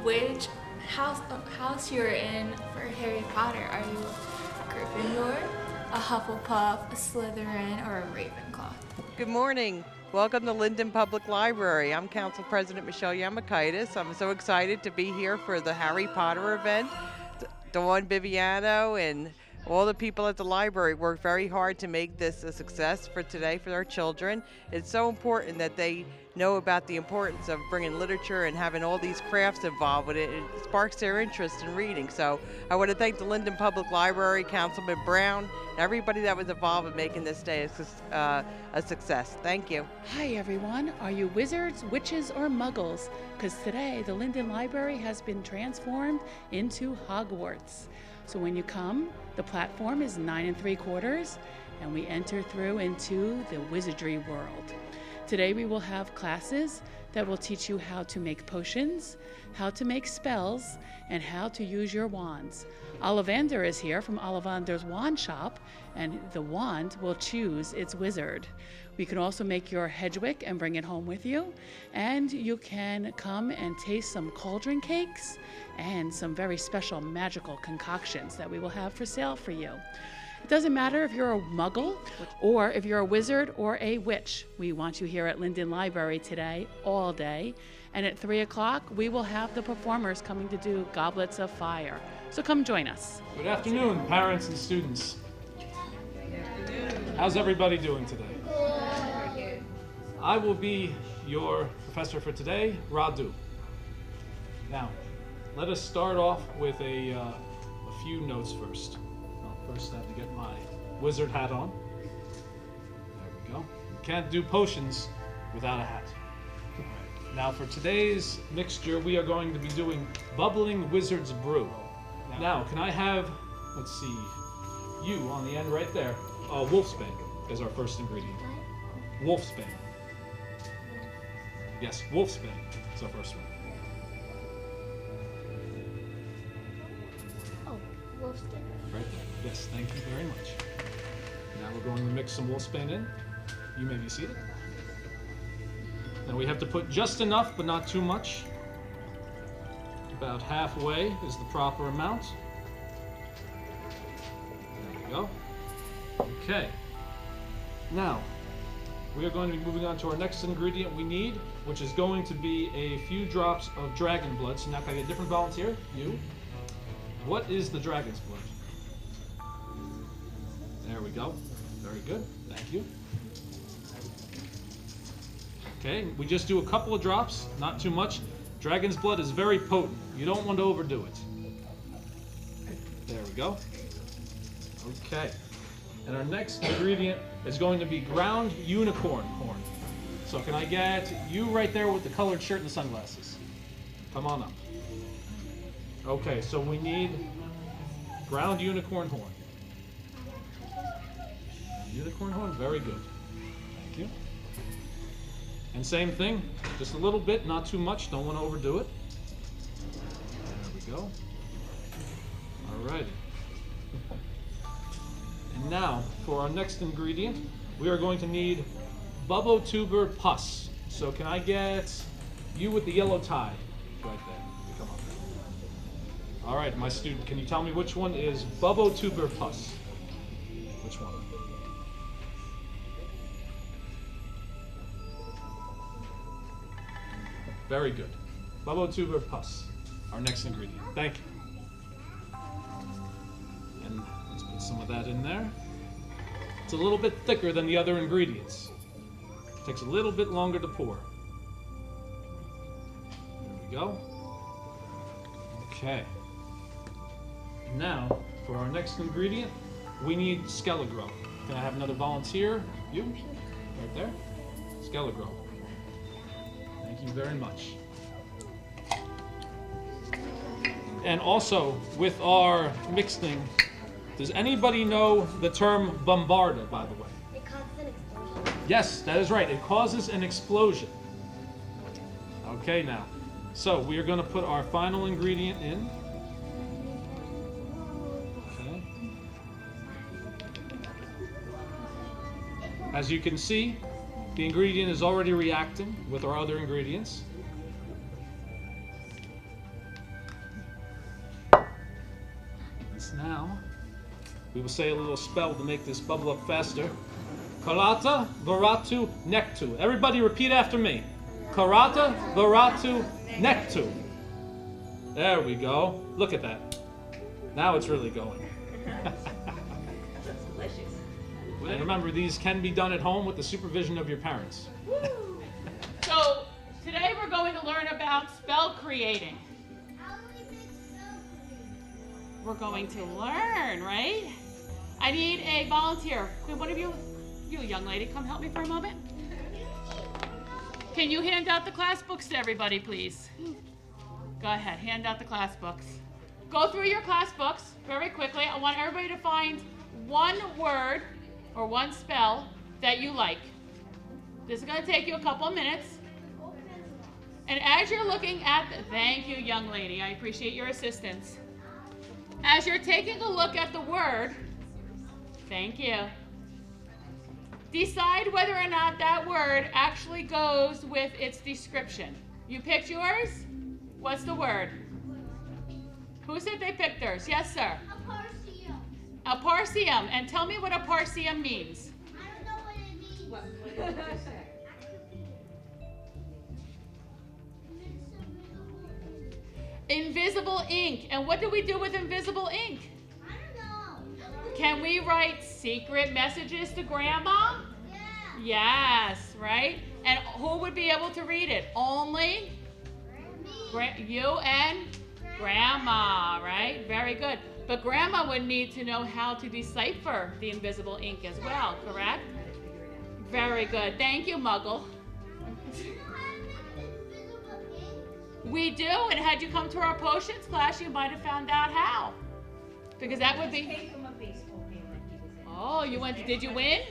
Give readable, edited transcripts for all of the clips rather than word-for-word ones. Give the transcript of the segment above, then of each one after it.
which house you're in for Harry Potter. Are you a Gryffindor, a Hufflepuff, a Slytherin, or a Ravenclaw? Good morning. Welcome to Linden Public Library. I'm Council President Michelle Yamakaitis. I'm so excited to be here for the Harry Potter event. Dawn Viviano and all the people at the library worked very hard to make this a success for today for our children. It's so important that they know about the importance of bringing literature and having all these crafts involved with it. It sparks their interest in reading. So I want to thank the Linden Public Library, Councilman Brown, and everybody that was involved in making this day a success. Thank you. Hi everyone, are you wizards, witches, or muggles? Because today the Linden Library has been transformed into Hogwarts. So when you come, the platform is 9 3/4 and we enter through into the wizardry world. Today we will have classes that will teach you how to make potions, how to make spells, and how to use your wands. Ollivander is here from Ollivander's Wand Shop, and the wand will choose its wizard. We can also make your Hedgewick and bring it home with you, and you can come and taste some cauldron cakes and some very special magical concoctions that we will have for sale for you. It doesn't matter if you're a muggle or if you're a wizard or a witch. We want you here at Linden Library today, all day. And at 3 o'clock, we will have the performers coming to do Goblets of Fire. So come join us. Good afternoon, parents and students. How's everybody doing today? I will be your professor for today, Radu. Now, let us start off with a few notes first. First, I have to get my wizard hat on. There we go. You can't do potions without a hat. All right. Now, for today's mixture, we are going to be doing bubbling wizard's brew. Now, can I have, let's see, you on the end right there. Wolfsbane is our first ingredient. Wolfsbane. Yes, Wolfsbane is our first one. Oh, Wolfsbane. Right there. Yes, thank you very much. Now we're going to mix some wolfsbane in. You may be seated. Now we have to put just enough, but not too much. About halfway is the proper amount. There we go. Okay. Now, we are going to be moving on to our next ingredient we need, which is going to be a few drops of dragon blood. So now can I get a different volunteer? You. What is the dragon's blood? There we go. Very good. Thank you. Okay, we just do a couple of drops, not too much. Dragon's blood is very potent. You don't want to overdo it. There we go. Okay. And our next ingredient is going to be ground unicorn horn. So can I get you right there with the colored shirt and the sunglasses? Come on up. Okay, so we need ground unicorn horn. Unicorn horn, very good. Thank you. And same thing, just a little bit, not too much, don't want to overdo it. There we go. All right. And now, for our next ingredient, we are going to need bubbo tuber pus. So can I get you with the yellow tie right there? Come on. All right, my student, can you tell me which one is bubbo tuber pus? Which one? Very good. Bubbo tuber pus, our next ingredient. Thank you. And let's put some of that in there. It's a little bit thicker than the other ingredients. It takes a little bit longer to pour. There we go. Okay. Now, for our next ingredient, we need Skelegro. Can I have another volunteer? You? Right there. Skelegro. Thank you very much. And also, with our mixing, does anybody know the term bombarda, by the way? It causes an explosion. Yes, that is right. It causes an explosion. Okay, now. So, we are going to put our final ingredient in. Okay. As you can see, the ingredient is already reacting with our other ingredients. Now, we will say a little spell to make this bubble up faster. Karata Varatu Nektu. Everybody repeat after me. Karata Varatu Nektu. There we go. Look at that. Now it's really going. That's delicious. And remember, these can be done at home with the supervision of your parents. So today we're going to learn about spell creating. We're going to learn, right? I need a volunteer. Can one of you young lady, come help me for a moment? Can you hand out the class books to everybody, please? Go ahead, hand out the class books. Go through your class books very quickly. I want everybody to find one word or one spell that you like. This is going to take you a couple of minutes. And as you're looking at thank you, young lady. I appreciate your assistance. As you're taking a look at the word, thank you. Decide whether or not that word actually goes with its description. You picked yours? What's the word? Who said they picked theirs? Yes, sir. A parsium. And tell me what a parsium means. I don't know what it means. What did you say? Invisible ink. And what do we do with invisible ink? I don't know. Can we write secret messages to Grandma? Yeah. Yes, right? And who would be able to read it? Only you and Grandma, right? Very good. But Grandma would need to know how to decipher the invisible ink as well, correct? Very good. Thank you, Muggle. We do, and had you come to our potions class, you might have found out how. Because that would be... Came from a baseball game like he was in. Oh, you went, did you win?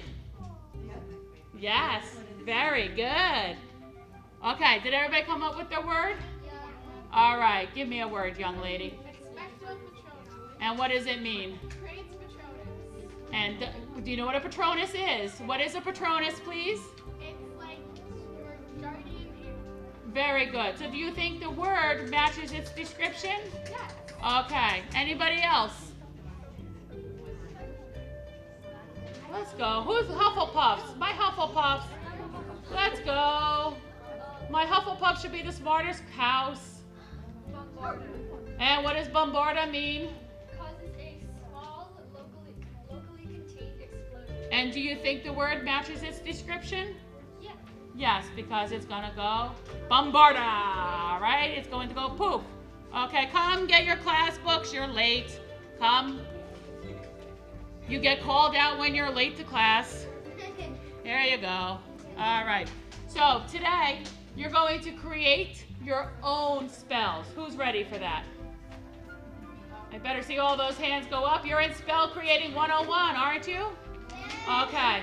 Yes, very good. Okay, did everybody come up with their word? All right, give me a word, young lady. And what does it mean? And do you know what a Patronus is? What is a Patronus, please? It's like your guardian angel. Very good. So do you think the word matches its description? Yes. Okay, anybody else? Let's go. Who's Hufflepuffs? My Hufflepuffs. Let's go. My Hufflepuff should be the smartest house. Bombarda. And what does Bombarda mean? Causes a small, locally contained explosion. And do you think the word matches its description? Yeah. Yes, because it's gonna go Bombarda, right? It's going to go poof. Okay, come get your class books. You're late. Come. You get called out when you're late to class. There you go. All right. So today, you're going to create your own spells. Who's ready for that? I better see all those hands go up. You're in Spell Creating 101, aren't you? Okay.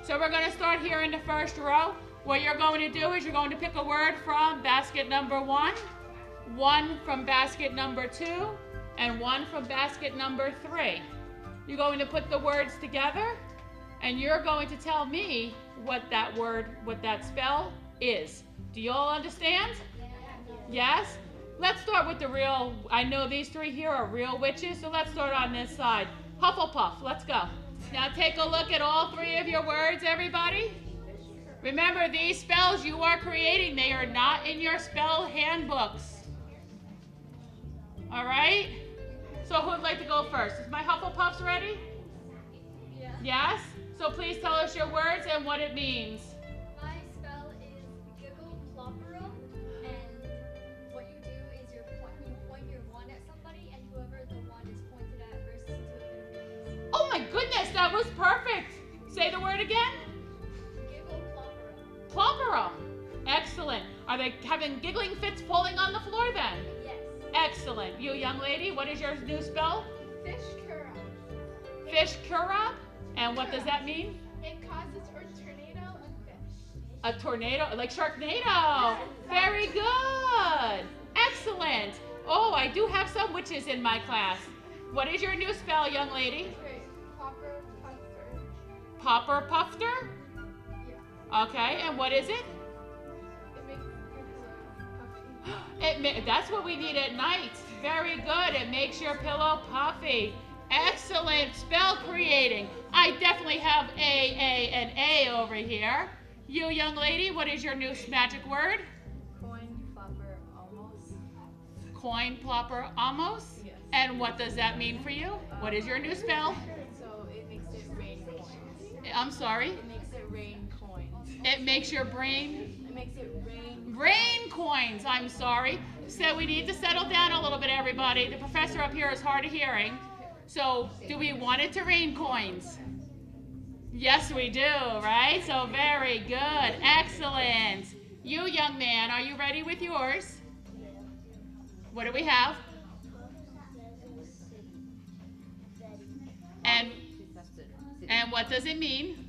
So we're going to start here in the first row. What you're going to do is you're going to pick a word from basket number 1, one from basket number 2, and one from basket number 3. You're going to put the words together, and you're going to tell me what that word, what that spell is. Do you all understand? Yes? Let's start with the real, I know these three here are real witches, so let's start on this side. Hufflepuff, let's go. Now take a look at all three of your words, everybody. Remember, these spells you are creating, they are not in your spell handbooks. All right? So who'd like to go first? Is my Hufflepuffs ready? Yeah. Yes? So please tell us your words and what it means. My spell is Giggle Plopperum, and what you do is you point your wand at somebody, and whoever the wand is pointed at bursts into a fit of giggles. Oh my goodness, that was perfect. Say the word again. Giggle Plopperum. Plopperum. Excellent. Are they having giggling fits falling on the floor then? Yes. Excellent. You young lady, what is your new spell? Fish Cura. Fish cura. And what does that mean? It causes a tornado of fish. A tornado, like Sharknado. Very good. Excellent. Oh, I do have some witches in my class. What is your new spell, young lady? Great. Popper Puffer. Popper Pufter? Yeah. Okay, and what is it? It makes your pillow puffy. That's what we need at night. Very good. It makes your pillow puffy. Excellent spell creating. I definitely have and A over here. You, young lady, what is your new magic word? Coin flopper almost. Coin plopper almost? Yes. And what does that mean for you? What is your new spell? So it makes it rain coins. I'm sorry? It makes it rain coins. It makes your brain It makes it rain. rain coins. I'm sorry. So we need to settle down a little bit, everybody. The professor up here is hard of hearing. So do we want it to rain coins? Yes, we do, right? So very good. Excellent. You, young man, are you ready with yours? What do we have? And what does it mean?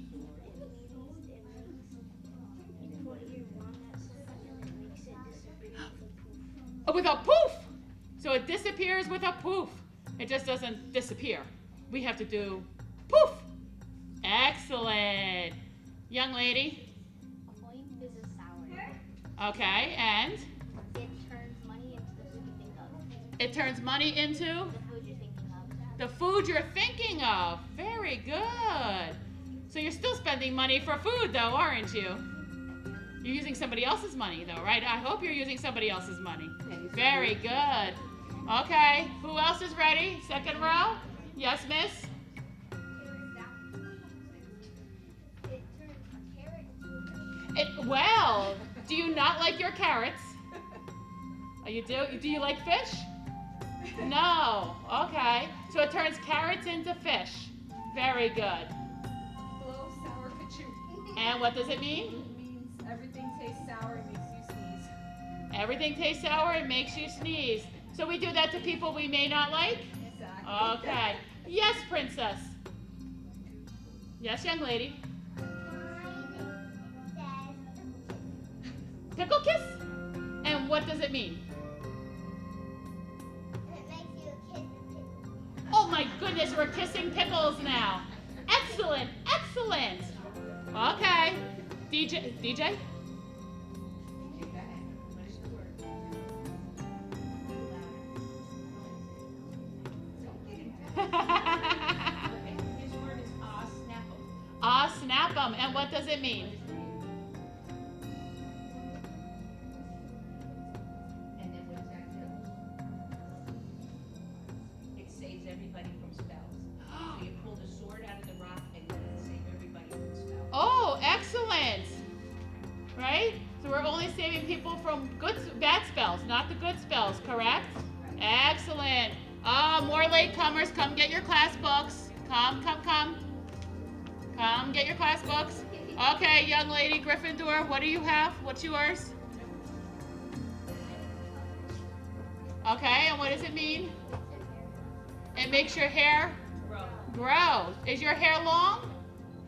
Oh, with a poof. So it disappears with a poof. It just doesn't disappear. We have to do poof. Excellent. Young lady. A coin is a sour. Okay, and It turns money into the food you think of. it turns money into The food you're thinking of. the food you're thinking of. Very good. So you're still spending money for food, though, aren't you? You're using somebody else's money, though, right? I hope you're using somebody else's money. Very good. Okay, who else is ready? Second row? Yes, miss? It turns a carrot into a fish. Well, do you not like your carrots? Oh, you do? Do you like fish? No. Okay. So it turns carrots into fish. Very good. Hello, sour kachu. And what does it mean? It means everything tastes sour and makes you sneeze. Everything tastes sour and makes you sneeze. So we do that to people we may not like? Exactly. Okay. Yes, princess. Yes, young lady. Pickle kiss? And what does it mean? It makes you a kiss and pickle. Oh my goodness, we're kissing pickles now. Excellent, excellent. Okay. DJ? His word is snap 'em. Ah, snap 'em. And what does it mean? And then what does that do? It saves everybody from spells. So you pull the sword out of the rock and you can save everybody from spells. Oh, excellent. Right? So we're only saving people from bad spells, not the good spells, correct? Excellent. More latecomers, come get your class books. Come. Come get your class books. Okay, young lady Gryffindor, what do you have? What's yours? Okay, and what does it mean? It makes your hair grow. Is your hair long?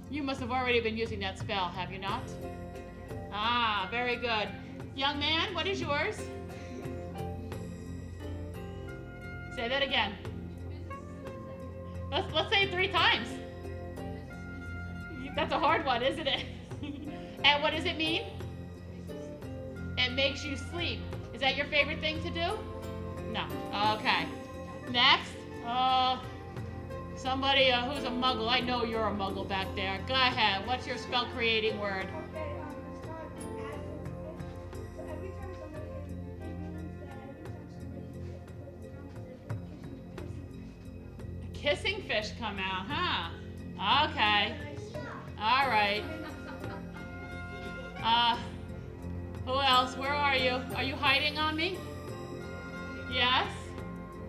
You must have already been using that spell, have you not? Ah, very good. Young man, what is yours? Say that again. Let's say it 3 times. That's a hard one, isn't it? And what does it mean? It makes you sleep. Is that your favorite thing to do? No. Okay. Next. Somebody who's a muggle. I know you're a muggle back there. Go ahead. What's your spell creating word? Okay, so every time somebody means that every time somebody Kissing fish come out, huh? Okay. All right. Who else? Where are you? Are you hiding on me? Yes?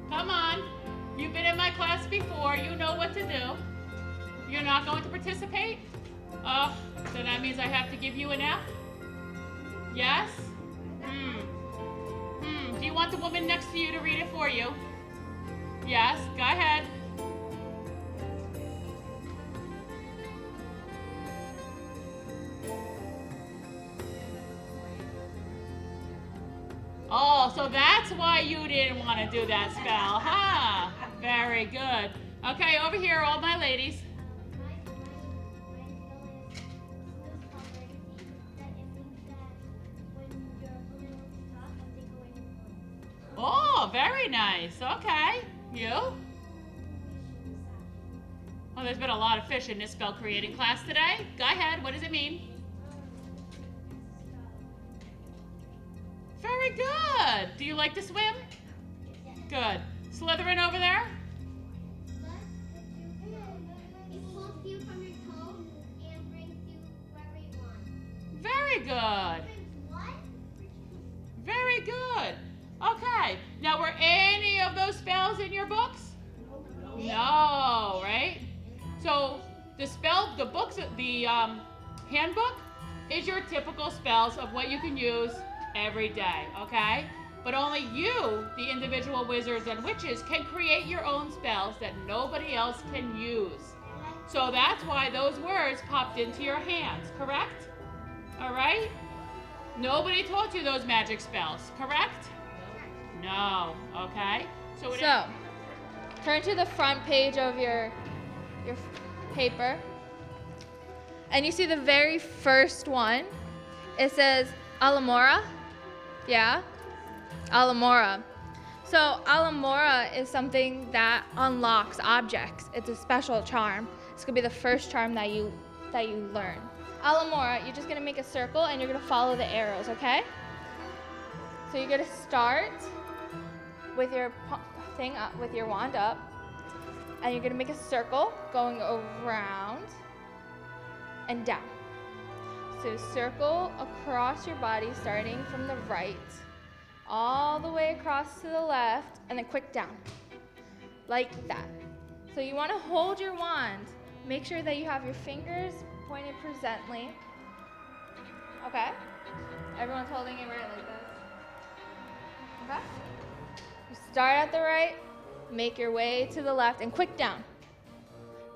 Come on. You've been in my class before. You know what to do. You're not going to participate? Oh, so that means I have to give you an F? Yes? Do you want the woman next to you to read it for you? Yes, go ahead. Oh, so that's why you didn't want to do that spell, huh? Very good. Okay, over here, all my ladies. Oh, very nice. Okay. You? Well, there's been a lot of fish in this spell creating class today. Go ahead, what does it mean? Very good. Do you like to swim? Good. Slytherin over there? It pulls you from your toes and brings you wherever you want. Very good. What? Very good. Okay. Now, were any of those spells in your books? No, right? So the books, the handbook is your typical spells of what you can use every day, okay? But only you, the individual wizards and witches, can create your own spells that nobody else can use. So that's why those words popped into your hands, correct? All right? Nobody taught you those magic spells, correct? No, okay? So, turn to the front page of your paper. And you see the very first one. It says Alamora. Yeah? Alamora. So Alamora is something that unlocks objects. It's a special charm. It's gonna be the first charm that you learn. Alamora, you're just gonna make a circle and you're gonna follow the arrows, okay? So you're gonna start with your thing up, with your wand up, and you're gonna make a circle going around and down. So circle across your body, starting from the right, all the way across to the left, and then quick down, like that. So you wanna hold your wand. Make sure that you have your fingers pointed presently. Okay? Everyone's holding it right like this. Okay? You start at the right, make your way to the left, and quick down.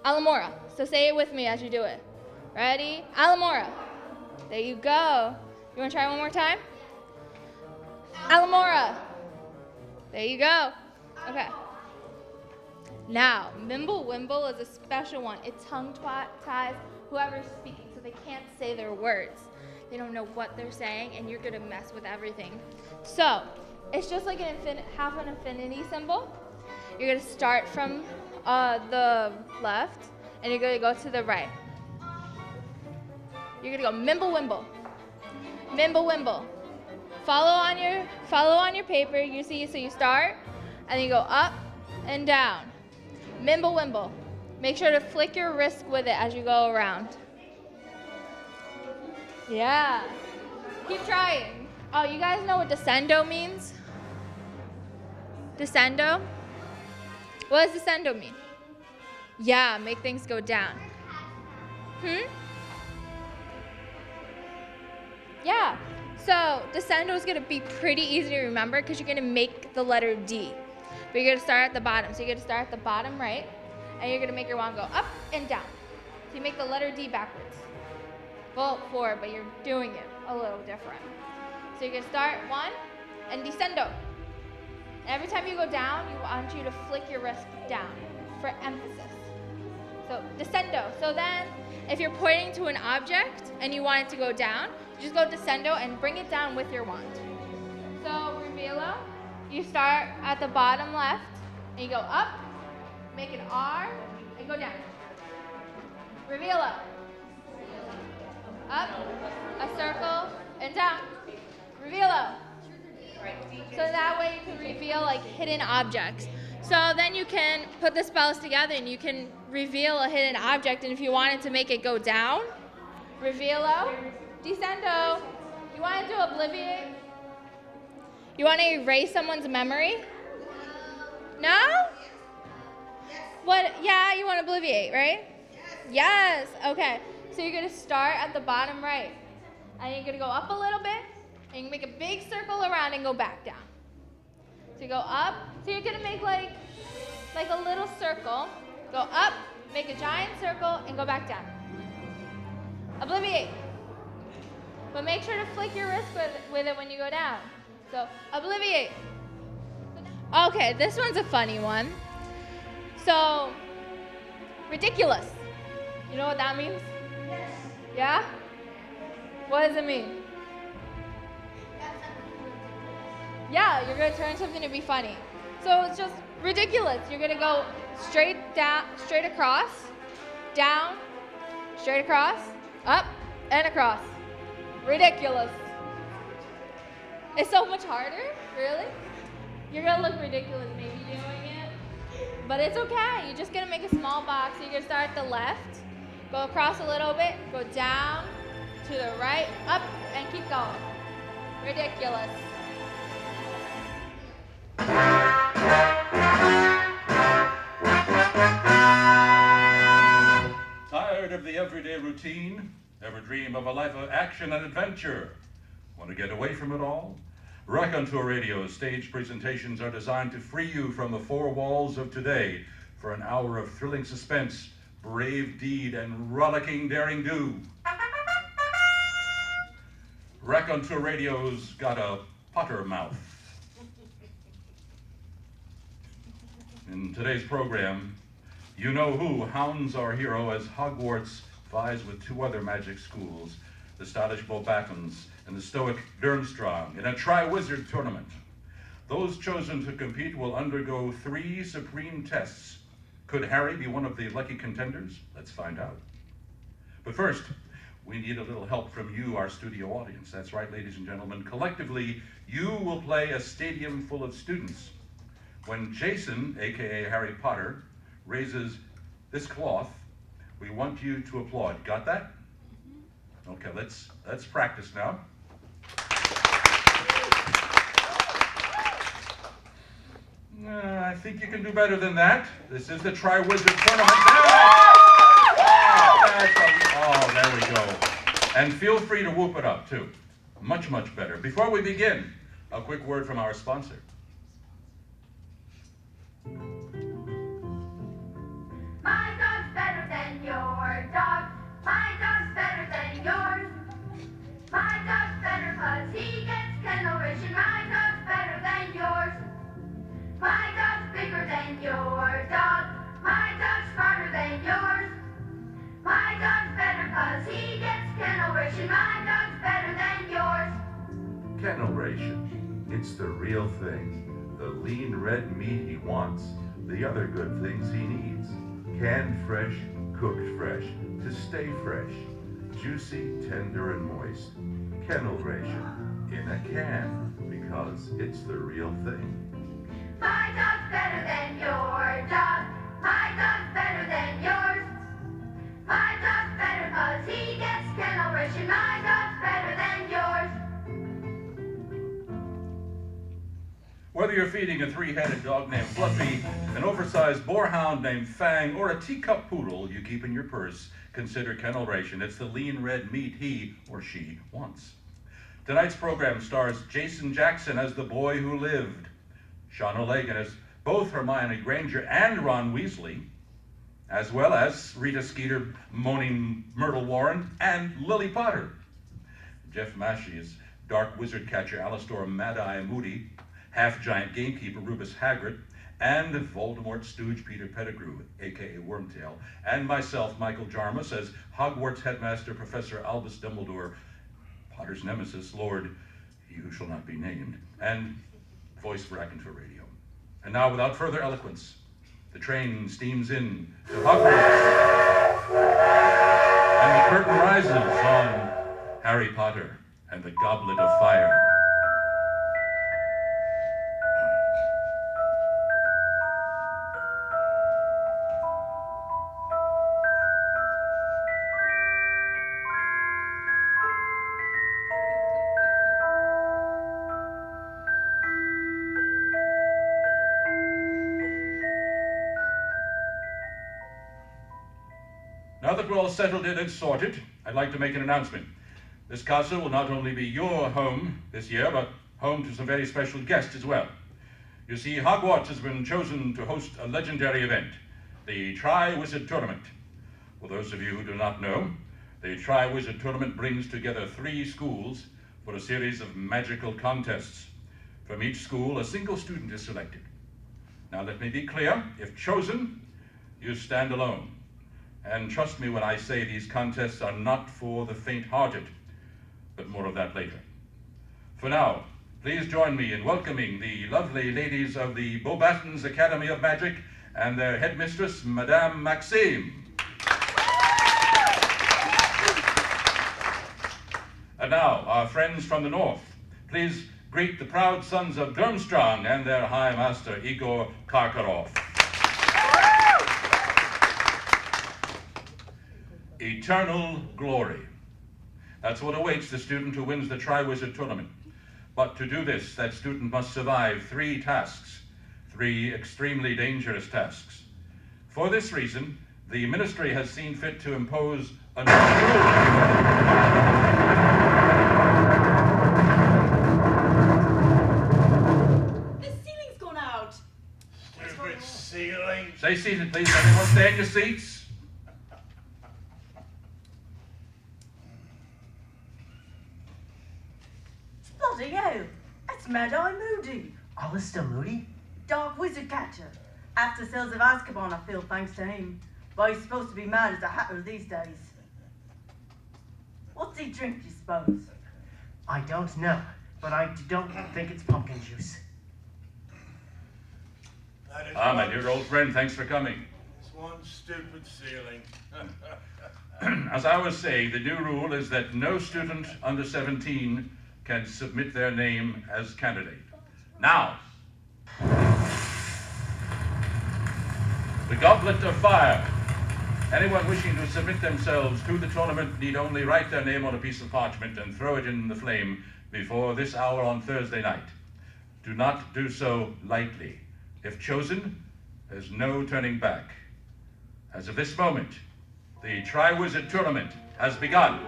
Alamora. So say it with me as you do it. Ready? Alamora. There you go. You want to try one more time? Alamora. There you go. Okay. Now, Mimblewimble is a special one. It tongue ties whoever's speaking, so they can't say their words. They don't know what they're saying, and you're going to mess with everything. So, it's just like half an infinity symbol. You're going to start from the left, and you're going to go to the right. You're going to go Mimblewimble. Mimblewimble. Follow on your paper. You see, so you start, and you go up and down. Mimblewimble. Make sure to flick your wrist with it as you go around. Yeah. Keep trying. Oh, you guys know what descendo means? Descendo? What does descendo mean? Yeah, make things go down. Yeah. So descendo is going to be pretty easy to remember because you're going to make the letter D. But you're going to start at the bottom. So you're going to start at the bottom right, and you're going to make your wand go up and down. So you make the letter D backwards. Well, forward, but you're doing it a little different. So you're going to start one and descendo. And every time you go down, you want you to flick your wrist down for emphasis. So descendo. So then, if you're pointing to an object and you want it to go down, you just go descendo and bring it down with your wand. So revelo, you start at the bottom left, and you go up, make an R, and go down. Revelo. Up, a circle, and down. Revelo. So that way you can reveal like hidden objects. So then you can put the spells together and you can reveal a hidden object, and if you wanted to make it go down, revelo, descendo. You want to do obliviate? You want to erase someone's memory? No? What? Yeah, you want to obliviate, right? Yes. Okay. So you're going to start at the bottom right, and you're going to go up a little bit, and you can make a big circle around and go back down. So you go up. So you're going to make like a little circle, go up, make a giant circle, and go back down. Obliviate. But make sure to flick your wrist with it when you go down. So obliviate. Okay, this one's a funny one. So, ridiculous. You know what that means? Yes. Yeah? What does it mean? Yeah, you're gonna turn something to be funny. So it's just ridiculous. You're gonna go straight down, straight across, down, straight across, up, and across. Ridiculous. It's so much harder, really. You're gonna look ridiculous maybe doing it, but it's okay. You're just gonna make a small box. You're gonna start at the left, go across a little bit, go down, to the right, up, and keep going. Ridiculous. Tired of the everyday routine? Ever dream of a life of action and adventure? Want to get away from it all? Raconteur Radio's stage presentations are designed to free you from the four walls of today for an hour of thrilling suspense, brave deed, and rollicking daring do. Raconteur Radio's got a Potter mouth. In today's program, you know who hounds our hero as Hogwarts vies with two other magic schools, the stylish Beaubatons and the stoic Durmstrang, in a Tri-Wizard tournament. Those chosen to compete will undergo 3 supreme tests. Could Harry be one of the lucky contenders? Let's find out. But first, we need a little help from you, our studio audience. That's right, ladies and gentlemen. Collectively, you will play a stadium full of students. When Jason, aka Harry Potter, raises this cloth, we want you to applaud. Got that? Okay, let's practice now. I think you can do better than that. This is the Tri-Wizard Tournament. Oh, there we go. And feel free to whoop it up, too. Much, much better. Before we begin, a quick word from our sponsor. My dog's better than your dog. My dog's better than yours. My dog's better 'cause he gets kennel ration. My dog's better than yours. My dog's bigger than your dog. My dog's smarter than yours. My dog's better 'cause he gets kennel ration. My dog's better than yours. Kennel ration. It's the real thing. The lean red meat he wants. The other good things he needs. Canned fresh, cooked fresh, to stay fresh. Juicy, tender, and moist. Kennel ration. In a can. Because it's the real thing. My dog's better than your dog. My dog's better than yours. My dog's better 'cause he gets kennel ration. My dog's better than yours. Whether you're feeding a 3-headed dog named Fluffy, an oversized boarhound named Fang, or a teacup poodle you keep in your purse, consider kennel ration. It's the lean red meat he or she wants. Tonight's program stars Jason Jackson as the boy who lived, Sean O'Lagan as both Hermione Granger and Ron Weasley, as well as Rita Skeeter, moaning Myrtle Warren, and Lily Potter. Jeff Massey as dark wizard catcher Alastor Mad-Eye Moody, half-giant gamekeeper Rubus Hagrid, and Voldemort stooge Peter Pettigrew, a.k.a. Wormtail, and myself, Michael Jarmus, as Hogwarts headmaster Professor Albus Dumbledore, Potter's nemesis, Lord, he who shall not be named, and voice for Raconteur Radio. And now, without further eloquence, the train steams in to Hogwarts, and the curtain rises on Harry Potter and the Goblet of Fire. Now that we're all settled in and sorted, I'd like to make an announcement. This castle will not only be your home this year, but home to some very special guests as well. You see, Hogwarts has been chosen to host a legendary event, the Tri-Wizard Tournament. For those of you who do not know, the Tri-Wizard Tournament brings together 3 schools for a series of magical contests. From each school, a single student is selected. Now let me be clear, if chosen, you stand alone. And trust me when I say these contests are not for the faint-hearted, but more of that later. For now, please join me in welcoming the lovely ladies of the Beaubatons Academy of Magic and their headmistress, Madame Maxime. And now, our friends from the north, please greet the proud sons of Durmstrang and their High Master, Igor Karkaroff. Eternal glory. That's what awaits the student who wins the Tri-Wizard tournament. But to do this, that student must survive 3 tasks, 3 extremely dangerous tasks. For this reason, the ministry has seen fit to impose a new rule. The ceiling's gone out. Stupid ceiling. Stay seated, please. Everyone stay in your seats. Bloody hell. That's Mad-Eye Moody. Alistair Moody? Dark wizard catcher. After Cells of Azkaban, I feel, thanks to him. But he's supposed to be mad as a hatter these days. What's he drink, you suppose? I don't know, but I don't think it's pumpkin juice. My dear old friend, thanks for coming. It's one stupid ceiling. As I was saying, the new rule is that no student under 17 can submit their name as candidate. Now, the Goblet of Fire. Anyone wishing to submit themselves to the tournament need only write their name on a piece of parchment and throw it in the flame before this hour on Thursday night. Do not do so lightly. If chosen, there's no turning back. As of this moment, the Tri-Wizard tournament has begun.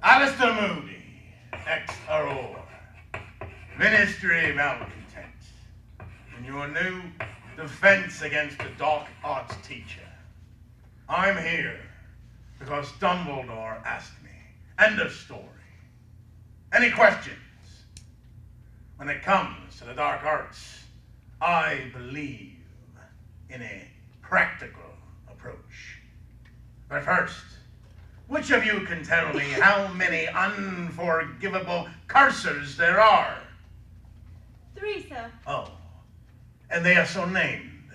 Alistair Moody, ex-Haror, Ministry malcontent, in your new defense against the dark arts teacher. I'm here because Dumbledore asked me. End of story. Any questions? When it comes to the dark arts, I believe in a practical approach. But first, which of you can tell me how many unforgivable cursors there are? 3, sir. Oh, and they are so named.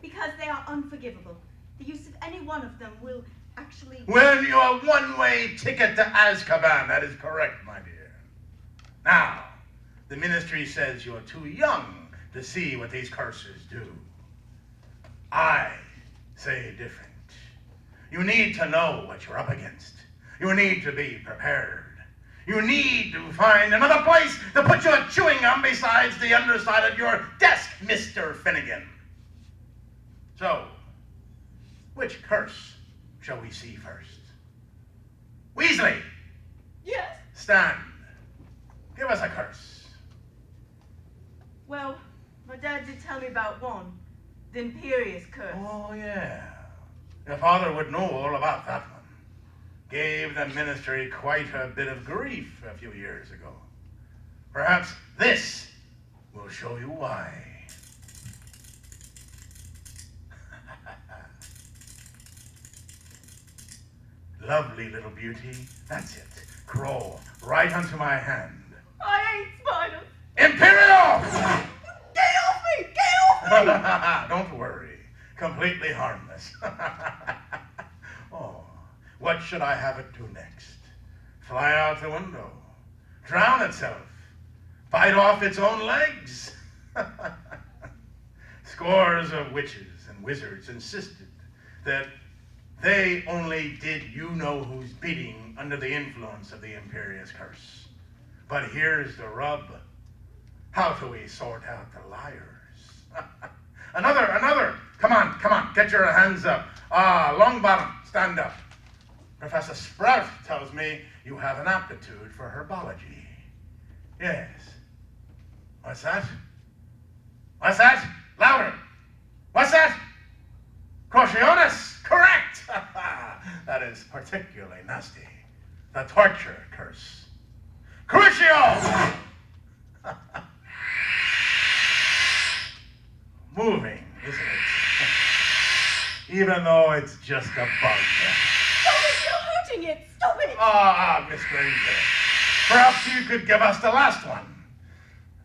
Because they are unforgivable. The use of any one of them will actually... Win you a one-way ticket to Azkaban. That is correct, my dear. Now, the ministry says you're too young to see what these cursors do. I say different. You need to know what you're up against. You need to be prepared. You need to find another place to put your chewing gum besides the underside of your desk, Mr. Finnegan. So, which curse shall we see first? Weasley! Yes? Stand. Give us a curse. Well, my dad did tell me about one. The Imperious Curse. Oh, yeah. Your father would know all about that one. Gave the ministry quite a bit of grief a few years ago. Perhaps this will show you why. Lovely little beauty. That's it. Crawl right onto my hand. I hate spiders. Imperial! Get off me! Get off me! Don't worry. Completely harmless. Oh, what should I have it do next? Fly out the window? Drown itself? Bite off its own legs? Scores of witches and wizards insisted that they only did you-know-who's bidding under the influence of the Imperious Curse. But here's the rub. How do we sort out the liars? Another! Come on, get your hands up. Longbottom, stand up. Professor Sprout tells me you have an aptitude for herbology. Yes. What's that? What's that? Louder! What's that? Crocionis! Correct! That is particularly nasty. The torture curse. Crucio! Moving, isn't it? Even though it's just a bug. Stop it! You're hurting it! Stop it! Miss Granger. Perhaps you could give us the last one.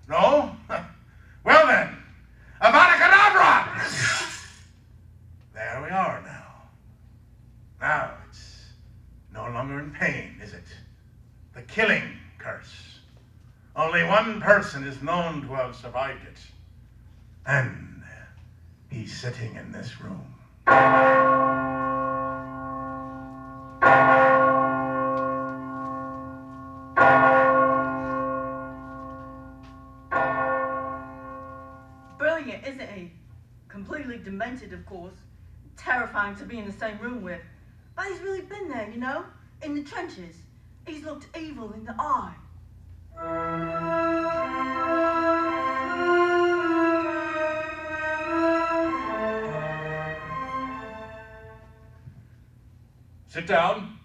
No? Well then, Avada Kedavra! There we are now. Now it's no longer in pain, is it? The killing curse. Only one person is known to have survived it. And he's sitting in this room. Brilliant, isn't he? Completely demented, of course. Terrifying to be in the same room with. But he's really been there, you know? In the trenches. He's looked evil in the eye. Sit down,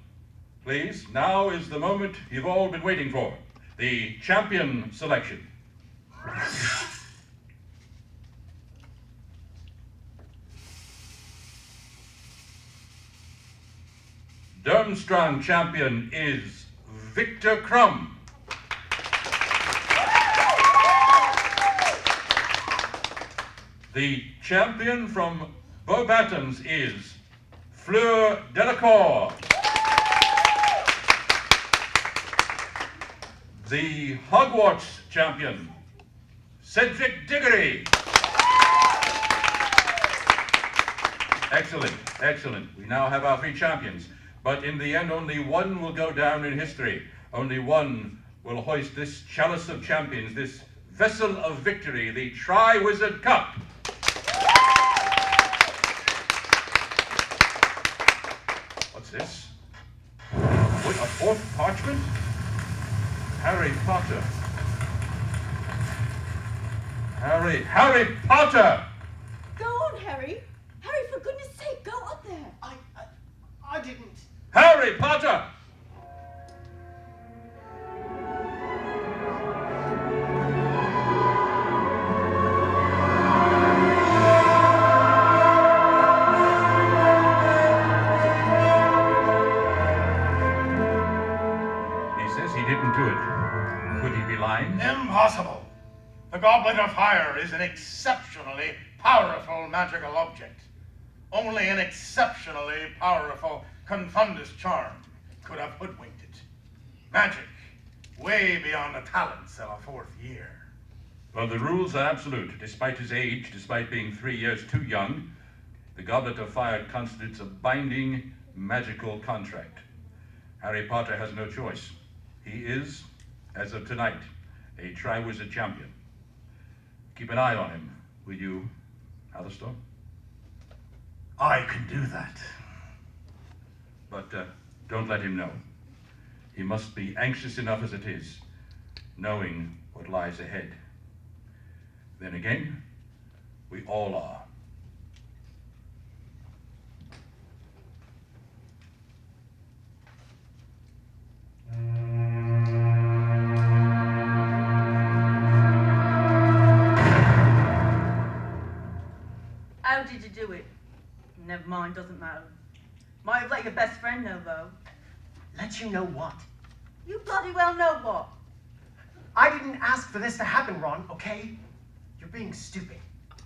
please. Now is the moment you've all been waiting for. The champion selection. Durmstrang champion is Victor Crumb. The champion from Beauxbatons is Fleur Delacour. The Hogwarts champion, Cedric Diggory. Excellent, excellent. We now have our 3 champions. But in the end, only one will go down in history. Only one will hoist this chalice of champions, this vessel of victory, the Tri-Wizard Cup. What's this? What, a 4th parchment? Harry Potter. Harry Potter! Go on, Harry. Harry, for goodness sake, go up there. I didn't. Harry Potter! He says he didn't do it. Could he be lying? Impossible. The Goblet of Fire is an exceptionally powerful magical object. Only an exceptionally powerful Confundus charm could have hoodwinked it. Magic, way beyond the talents of a 4th year. Well, the rules are absolute. Despite his age, despite being 3 years too young, the Goblet of Fire constitutes a binding magical contract. Harry Potter has no choice. He is, as of tonight, a Tri-Wizard champion. Keep an eye on him, will you, Alistair? I can do that. But don't let him know. He must be anxious enough as it is, knowing what lies ahead. Then again, we all are. How did you do it? Never mind, doesn't matter. Might have let your best friend know, though. Let you know what? You bloody well know what. I didn't ask for this to happen, Ron, okay? You're being stupid.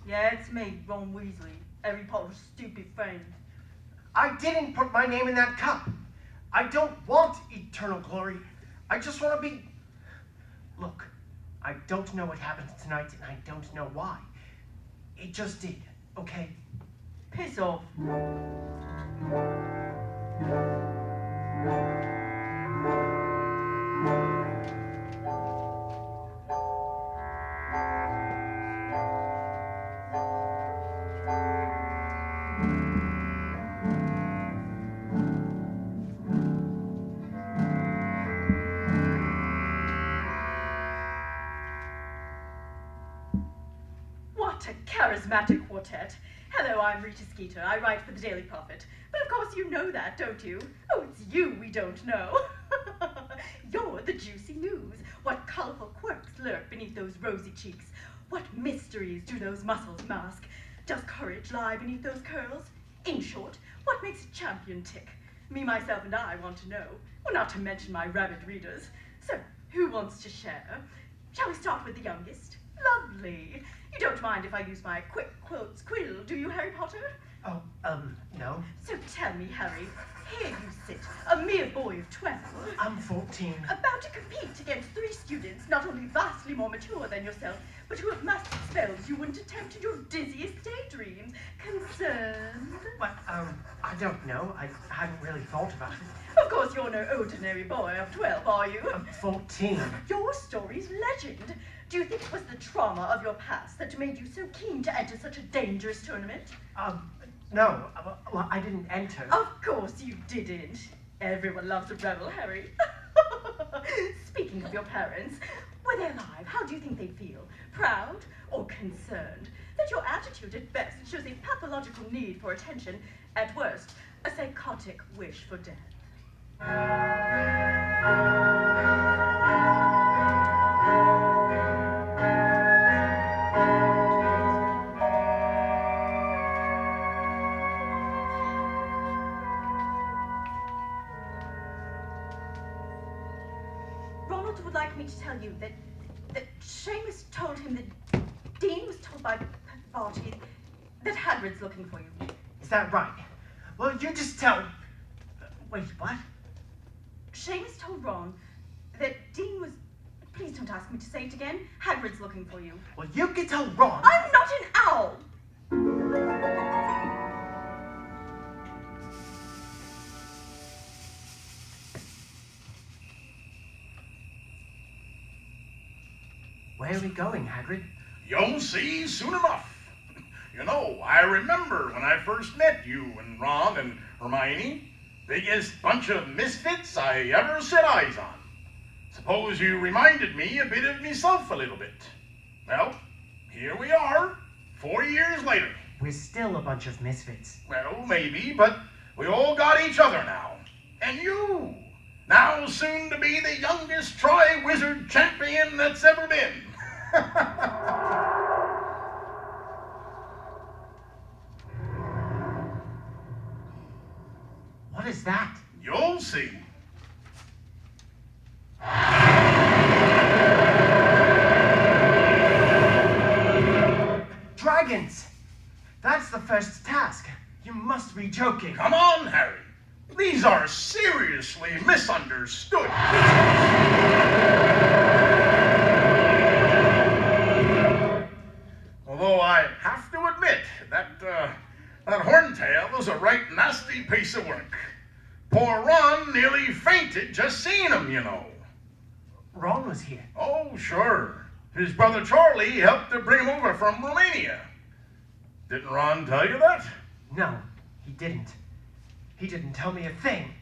Yeah, it's me, Ron Weasley, Harry Potter's stupid friend. I didn't put my name in that cup. I don't want eternal glory. I just want to be... Look, I don't know what happened tonight, and I don't know why. It just did, okay? Piss off. What a charismatic quartet. Hello, I'm Rita Skeeter. I write for the Daily Prophet. But of course you know that, don't you? Oh, it's you we don't know. You're the juicy news. What colorful quirks lurk beneath those rosy cheeks? What mysteries do those muscles mask? Does courage lie beneath those curls? In short, what makes a champion tick? Me, myself, and I want to know. Well, not to mention my rabid readers. So, who wants to share? Shall we start with the youngest? Lovely. You don't mind if I use my quick quotes quill, do you, Harry Potter? Oh, no. So tell me, Harry, here you sit, a mere boy of 12. I'm 14. About to compete against 3 students not only vastly more mature than yourself, but who have mastered spells you wouldn't attempt in your dizziest daydreams. Concerned? But, I don't know. I hadn't really thought about it. Of course, you're no ordinary boy of 12, are you? I'm 14. Your story's legend. Do you think it was the trauma of your past that made you so keen to enter such a dangerous tournament? No. Well, I didn't enter. Of course you didn't. Everyone loves a rebel, Harry. Speaking of your parents, were they alive, how do you think they'd feel? Proud or concerned? That your attitude at best shows a pathological need for attention, at worst, a psychotic wish for death. Ronald would like me to tell you that Seamus told him that Dean was told by Pathology that Hagrid's looking for you. Is that right? Well, you just tell... Wait, what? Seamus told Ron that Dean was... Please don't ask me to say it again. Hagrid's looking for you. Well, you can tell Ron... I'm not an owl! Where are we going, Hagrid? You'll see soon enough. You know, I remember when I first met you and Ron and Hermione. Biggest bunch of misfits I ever set eyes on. Suppose you reminded me a bit of myself a little bit. Well, here we are, 4 years later. We're still a bunch of misfits. Well, maybe, but we all got each other now. And you, now soon to be the youngest Tri-Wizard champion that's ever been. What is that? You'll see. Dragons! That's the first task. You must be joking. Come on, Harry. These are seriously misunderstood. Although I have to admit that horntail was a right nasty piece of work. Poor Ron nearly fainted just seeing him, you know. Ron was here. Oh, sure. His brother Charlie helped to bring him over from Romania. Didn't Ron tell you that? No, he didn't. He didn't tell me a thing.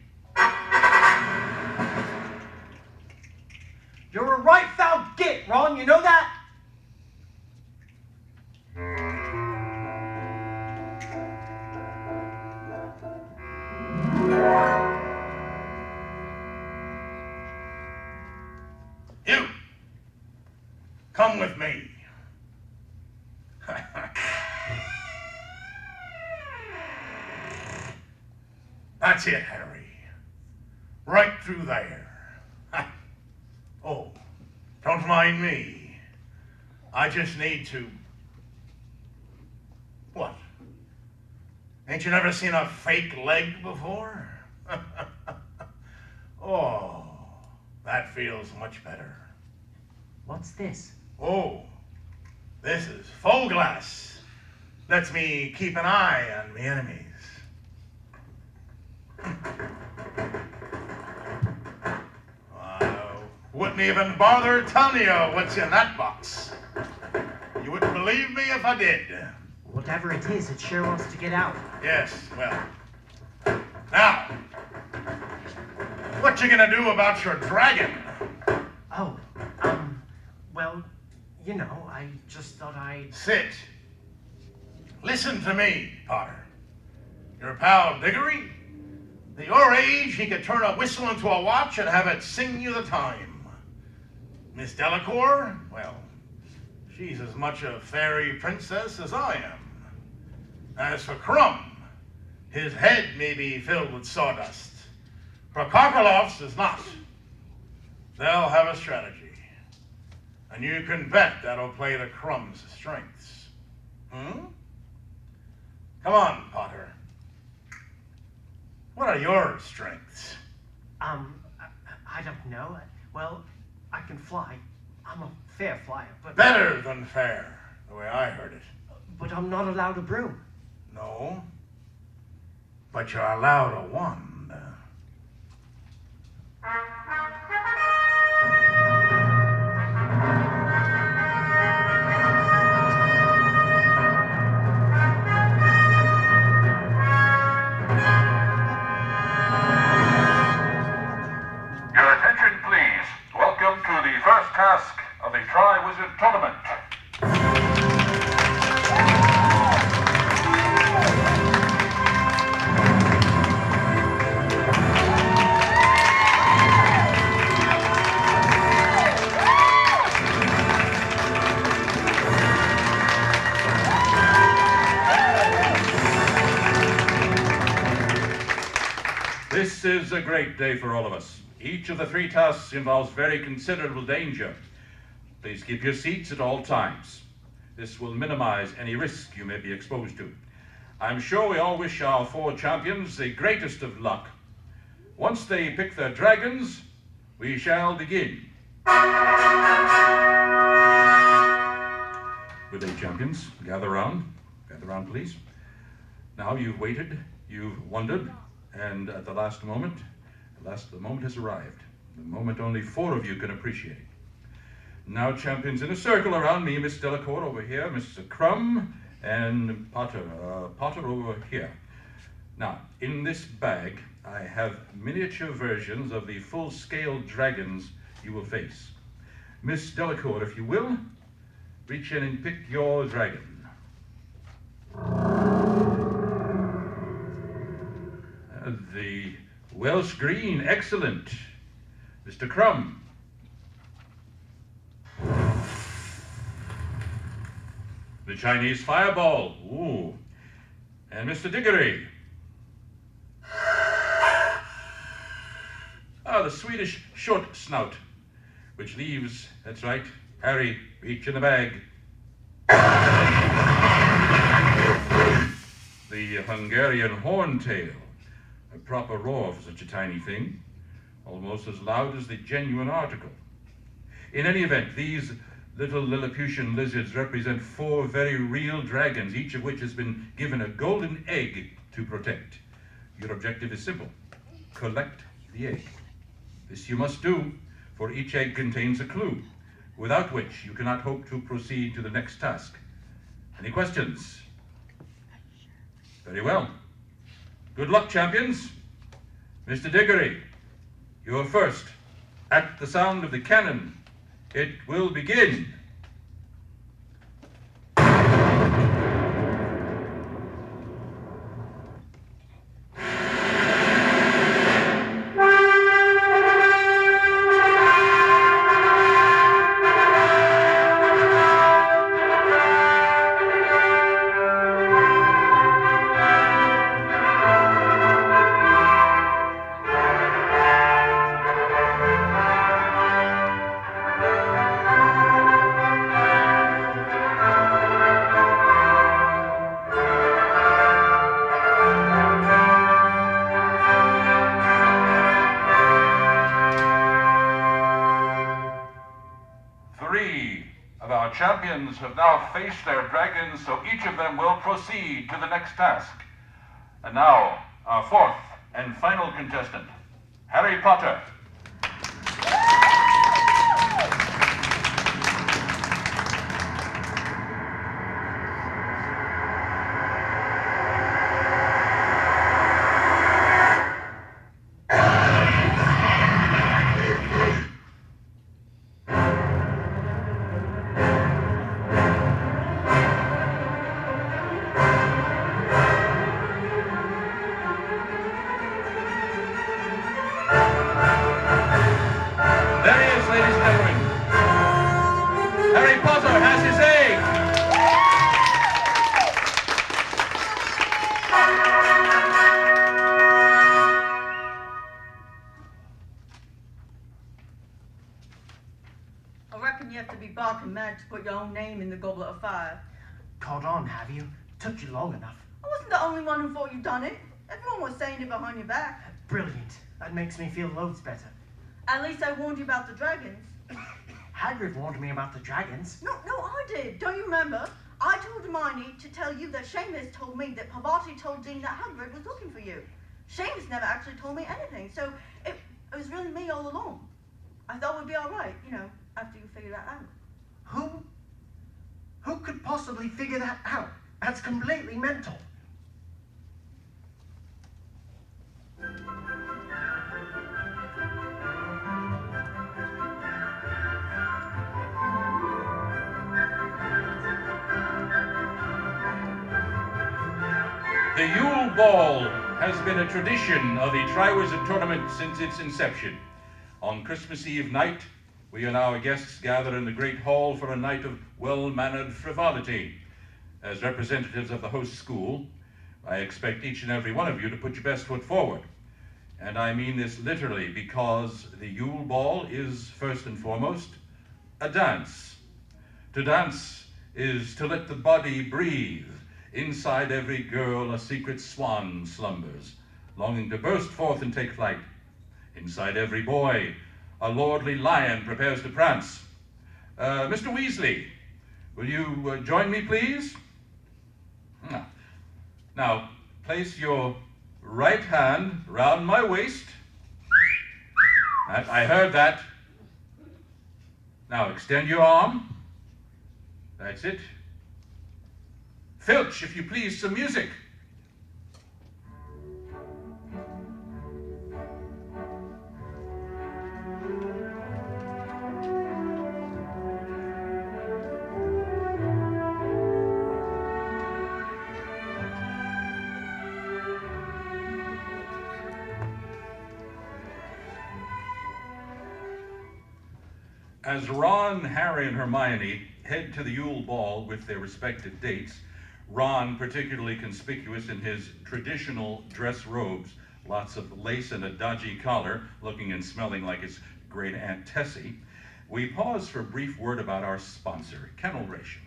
You're a right foul git, Ron, you know that? You, come with me. That's it, Harry. Right through there. Oh, don't mind me. I just need to... What? Ain't you never seen a fake leg before? Oh, that feels much better. What's this? Oh, this is full glass. Lets me keep an eye on my enemies. Wouldn't even bother telling you what's in that box. You wouldn't believe me if I did. Whatever it is, it sure wants to get out. Yes, well. Now, what you gonna do about your dragon? Oh, well, you know, I just thought I'd... Sit. Listen to me, Potter. Your pal Diggory? At your age, he could turn a whistle into a watch and have it sing you the time. Miss Delacour? Well, she's as much a fairy princess as I am. As for Crumb, his head may be filled with sawdust, Prokofilov's is not. They'll have a strategy. And you can bet that'll play to Crumb's strengths. Hmm? Come on, Potter. What are your strengths? I don't know. Well, I can fly. I'm a fair flyer, but... Better than fair, the way I heard it. But I'm not allowed a broom. No. But you're allowed a wand. Your attention, please. Welcome to the first task of the Tri-Wizard Tournament. This is a great day for all of us. Each of the 3 tasks involves very considerable danger. Please keep your seats at all times. This will minimize any risk you may be exposed to. I'm sure we all wish our 4 champions the greatest of luck. Once they pick their dragons, we shall begin. Good day, champions. Gather round, please. Now you've waited, you've wondered, and at the moment has arrived. The moment only 4 of you can appreciate. Now, champions, in a circle around me, Miss Delacour over here, Mr. Crumb, and Potter over here. Now, in this bag, I have miniature versions of the full-scale dragons you will face. Miss Delacour, if you will, reach in and pick your dragon. The Welsh Green, excellent. Mr. Crumb. The Chinese Fireball, ooh. And Mr. Diggory. Ah, the Swedish Short Snout, which leaves, that's right, Harry, reach in the bag. The Hungarian Horntail. A proper roar for such a tiny thing, almost as loud as the genuine article. In any event, these little Lilliputian lizards represent 4 very real dragons, each of which has been given a golden egg to protect. Your objective is simple: collect the egg. This you must do, for each egg contains a clue, without which you cannot hope to proceed to the next task. Any questions? Very well. Good luck, champions. Mr. Diggory, you're first. At the sound of the cannon, it will begin. Champions have now faced their dragons, so each of them will proceed to the next task. And now, our 4th and final contestant, Harry Potter. put your own name in the goblet of fire. Caught on, have you? Took you long enough. I wasn't the only one who thought you'd done it. Everyone was saying it behind your back. Brilliant. That makes me feel loads better. At least I warned you about the dragons. Hagrid warned me about the dragons. No, I did. Don't you remember? I told Hermione to tell you that Seamus told me that Parvati told Dean that Hagrid was looking for you. Seamus never actually told me anything, so it was really me all along. I thought we'd be all right, after you figured that out. Who could possibly figure that out? That's completely mental. The Yule Ball has been a tradition of the Triwizard Tournament since its inception. On Christmas Eve night, we and our guests gather in the Great Hall for a night of well-mannered frivolity. As representatives of the host school, I expect each and every one of you to put your best foot forward. And I mean this literally, because the Yule Ball is, first and foremost, a dance. To dance is to let the body breathe. Inside every girl a secret swan slumbers, longing to burst forth and take flight. Inside every boy a lordly lion prepares to prance. Mr. Weasley, will you join me, please? Now, place your right hand round my waist. I heard that. Now, extend your arm. That's it. Filch, if you please, some music. As Ron, Harry, and Hermione head to the Yule Ball with their respective dates, Ron, particularly conspicuous in his traditional dress robes, lots of lace and a dodgy collar, looking and smelling like his great Aunt Tessie, we pause for a brief word about our sponsor, Kennel Ration.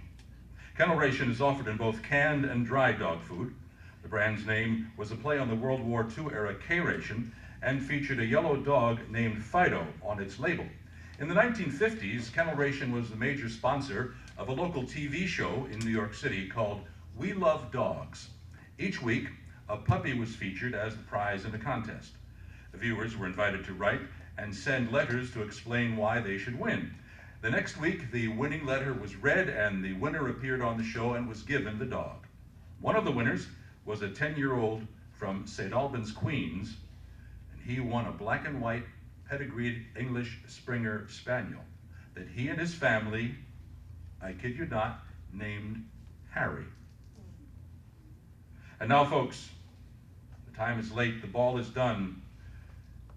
Kennel Ration is offered in both canned and dry dog food. The brand's name was a play on the World War II era K-Ration and featured a yellow dog named Fido on its label. In the 1950s, Kennel Ration was the major sponsor of a local TV show in New York City called We Love Dogs. Each week, a puppy was featured as the prize in the contest. The viewers were invited to write and send letters to explain why they should win. The next week, the winning letter was read and the winner appeared on the show and was given the dog. One of the winners was a 10-year-old from St. Albans, Queens, and he won a black and white pedigreed English Springer Spaniel that he and his family, I kid you not, named Harry. And now, folks, the time is late, the ball is done,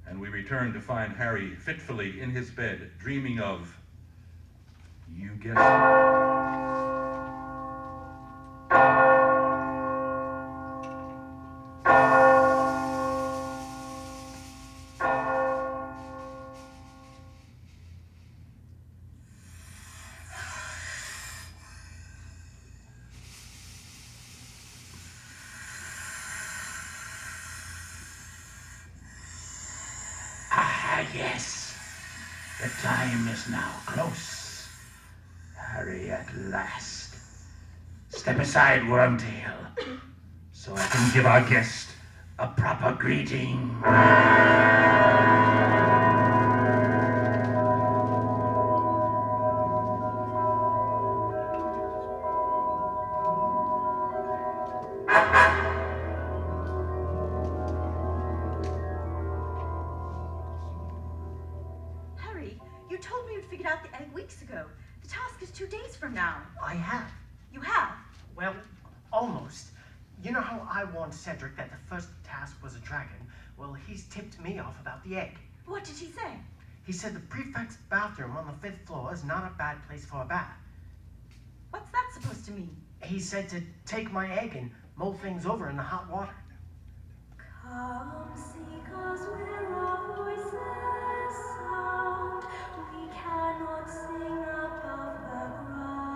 and we return to find Harry fitfully in his bed, dreaming of, you guessed it. Yes, the time is now close. Harry, at last. Step aside, Wormtail, so I can give our guest a proper greeting. You told me you'd figured out the egg weeks ago. The task is 2 days from now. I have. You have? Well, almost. You know how I warned Cedric that the first task was a dragon? Well, he's tipped me off about the egg. What did he say? He said the prefect's bathroom on the 5th floor is not a bad place for a bath. What's that supposed to mean? He said to take my egg and mull things over in the hot water. Come seek us where our voices sound. We cannot sing above the ground.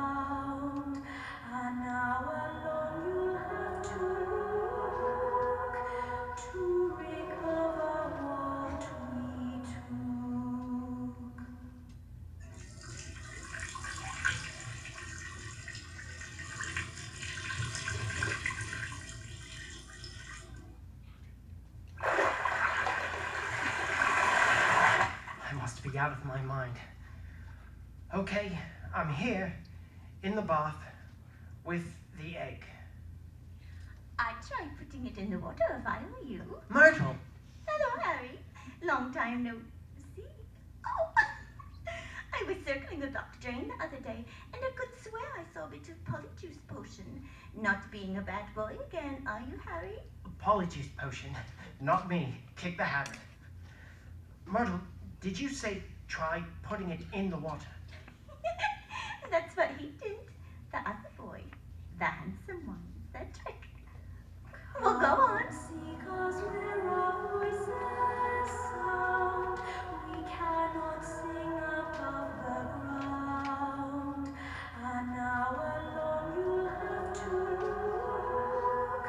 be out of my mind. Okay, I'm here, in the bath, with the egg. I'd try putting it in the water if I were you. Myrtle! Hello, Harry. Long time no see. Oh, I was circling the Dr. Drain the other day, and I could swear I saw a bit of polyjuice potion. Not being a bad boy again, are you, Harry? Polyjuice potion. Not me. Kick the habit. Myrtle, did you say try putting it in the water? That's what he did. The other boy. The handsome one. The trick. Well, go on. Because where our voices sound, we cannot sing above the ground. An hour long you'll have to look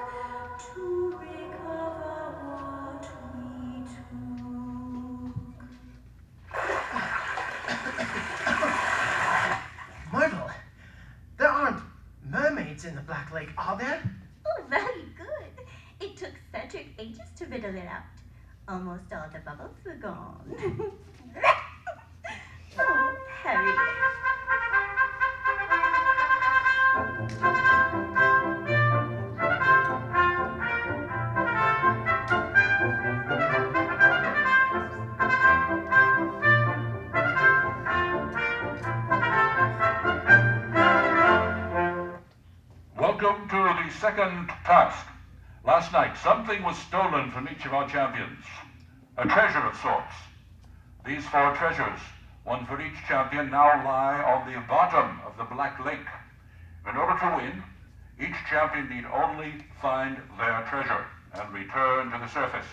to recover what we took. Myrtle, there aren't mermaids in the Black Lake, are there? Oh, very good. It took Cedric ages to riddle it out. Almost all the bubbles were gone. Oh, Harry. Welcome to the second task. Last night, something was stolen from each of our champions. A treasure of sorts. These 4 treasures, one for each champion, now lie on the bottom of the Black Lake. In order to win, each champion need only find their treasure and return to the surface.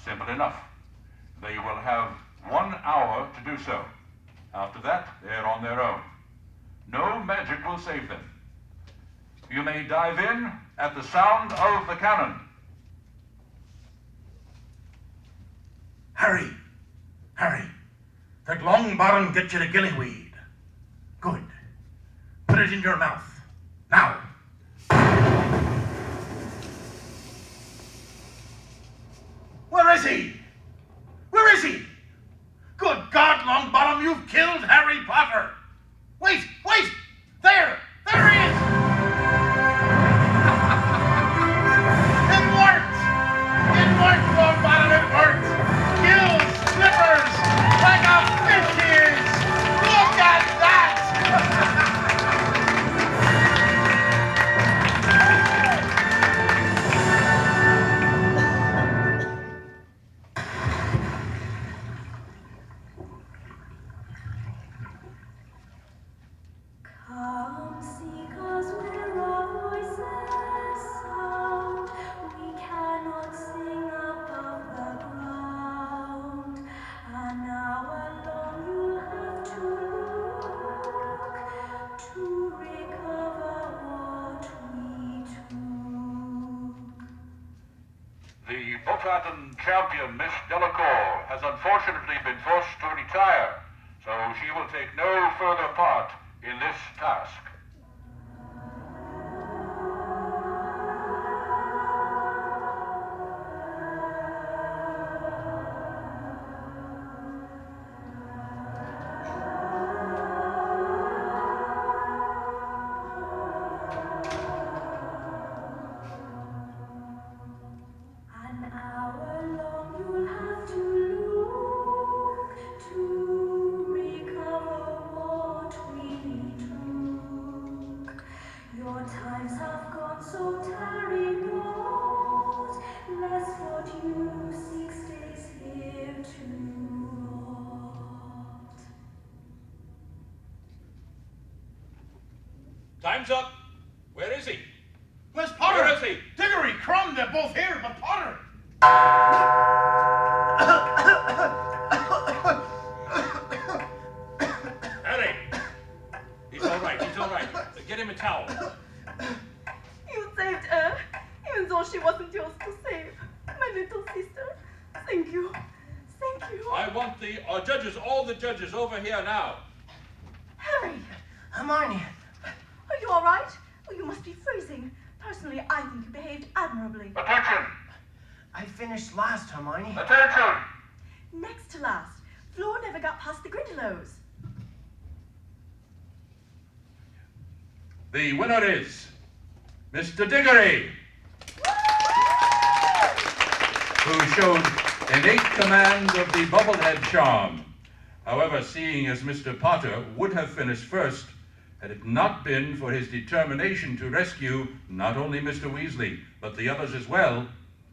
Simple enough. They will have 1 hour to do so. After that, they're on their own. No magic will save them. You may dive in at the sound of the cannon. Harry, Harry, that long bottom get you the gillyweed. Good. Put it in your mouth. Now. Where is he? Where is he? Good God, Longbottom, you've killed Harry Potter. Wait, wait! There! There he is! It worked! It worked, Longbottom, it worked! Gills, slippers, like a fish ears! Look at that! Come see, 'cause where our voices sound, we cannot sing above the ground. An hour long you'll have to look to recover what we took. The Botaten champion, Miss Delacour, has unfortunately been forced to retire, so she will take no further part in this task. An hour long you'll have to look to recover what we took. Your times have gone, so tarry not, lest what you seek stays here to rot. Time's up. Where is he? Where's Potter? Where is he? Diggory, Crumb, they're both here, but Potter! Harry! He's all right. He's all right. Get him a towel. You saved her, even though she wasn't yours to save. My little sister. Thank you. Thank you. I want the judges, all the judges, over here now. Harry, Hermione, are you all right? Oh, you must be freezing. Personally, I think you behaved admirably. Attention! I finished last, Hermione. Attention! Next to last. Floor never got past the Grindelows. The winner is Mr. Diggory, who showed innate command of the bobblehead charm. However, seeing as Mr. Potter would have finished first had it not been for his determination to rescue not only Mr. Weasley, but the others as well,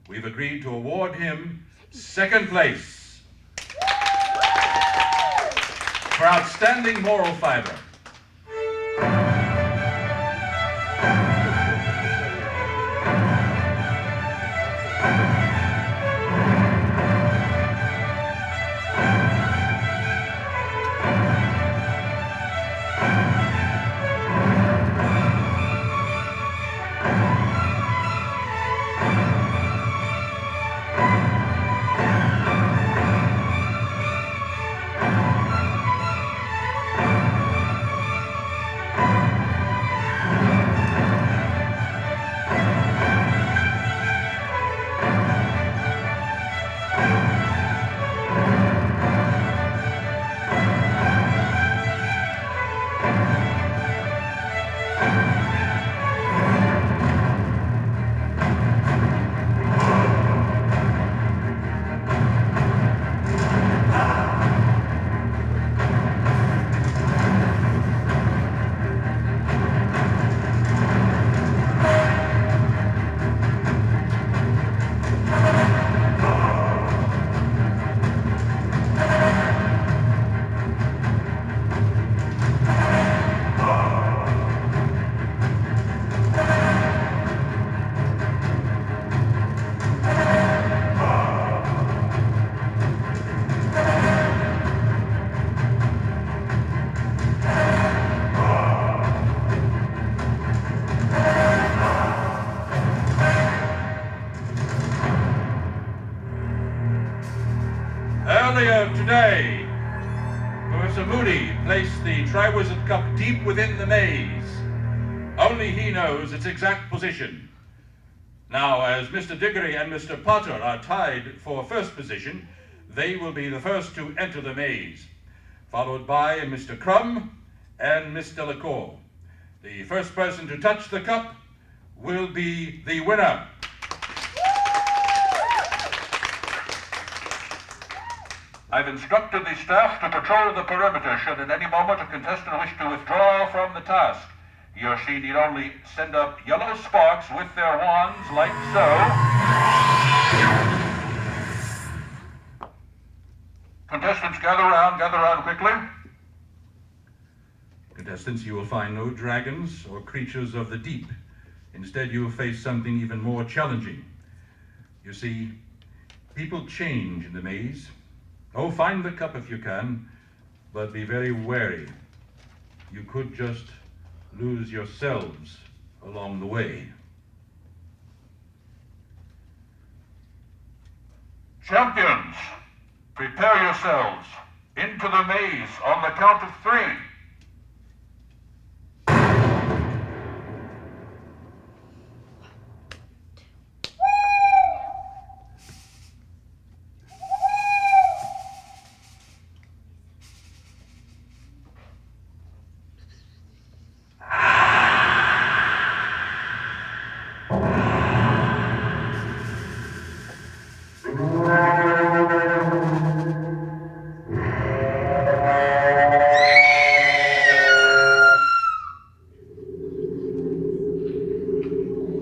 we've agreed to award him second place for outstanding moral fiber. Earlier today, Professor Moody placed the Triwizard Cup deep within the maze. Only he knows its exact position. Now, as Mr. Diggory and Mr. Potter are tied for first position, they will be the first to enter the maze, followed by Mr. Crumb and Miss Delacour. The first person to touch the cup will be the winner. I've instructed the staff to patrol the perimeter should at any moment a contestant wish to withdraw from the task. He or she need only send up yellow sparks with their wands like so. Contestants, gather round quickly. Contestants, you will find no dragons or creatures of the deep. Instead, you will face something even more challenging. You see, people change in the maze. Oh, find the cup if you can, but be very wary. You could just lose yourselves along the way. Champions, prepare yourselves. Into the maze on the count of 3.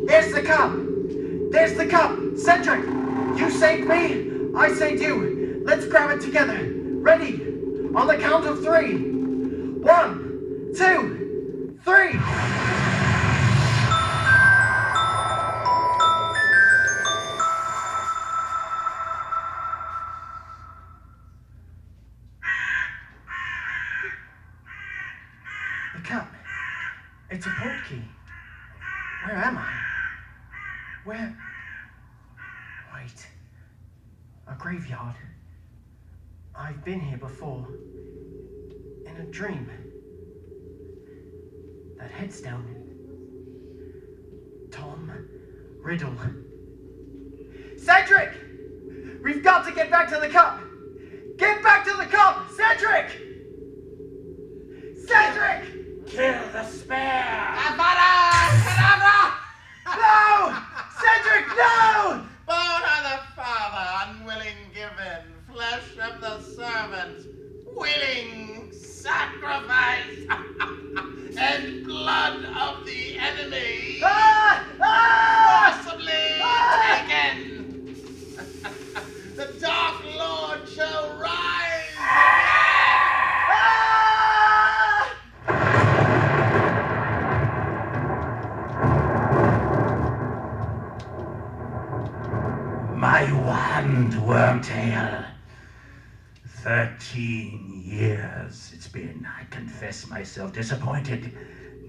There's the cup! There's the cup! Cedric! You saved me, I saved you. Let's grab it together. Ready? On the count of 3. 1, 2, 3! The cup. It's a portkey. Where am I? Where? Wait. A graveyard. I've been here before. In a dream. That headstone. Tom Riddle. Cedric! We've got to get back to the cup! Get back to the cup! Cedric! Cedric! Kill the spare! No! Cedric, no! Bone of the father, unwilling given, flesh of the servant, willing sacrifice, and blood of the enemy, forcibly taken. The Dark Lord shall rise My wand, Wormtail. 13 years it's been. I confess myself disappointed.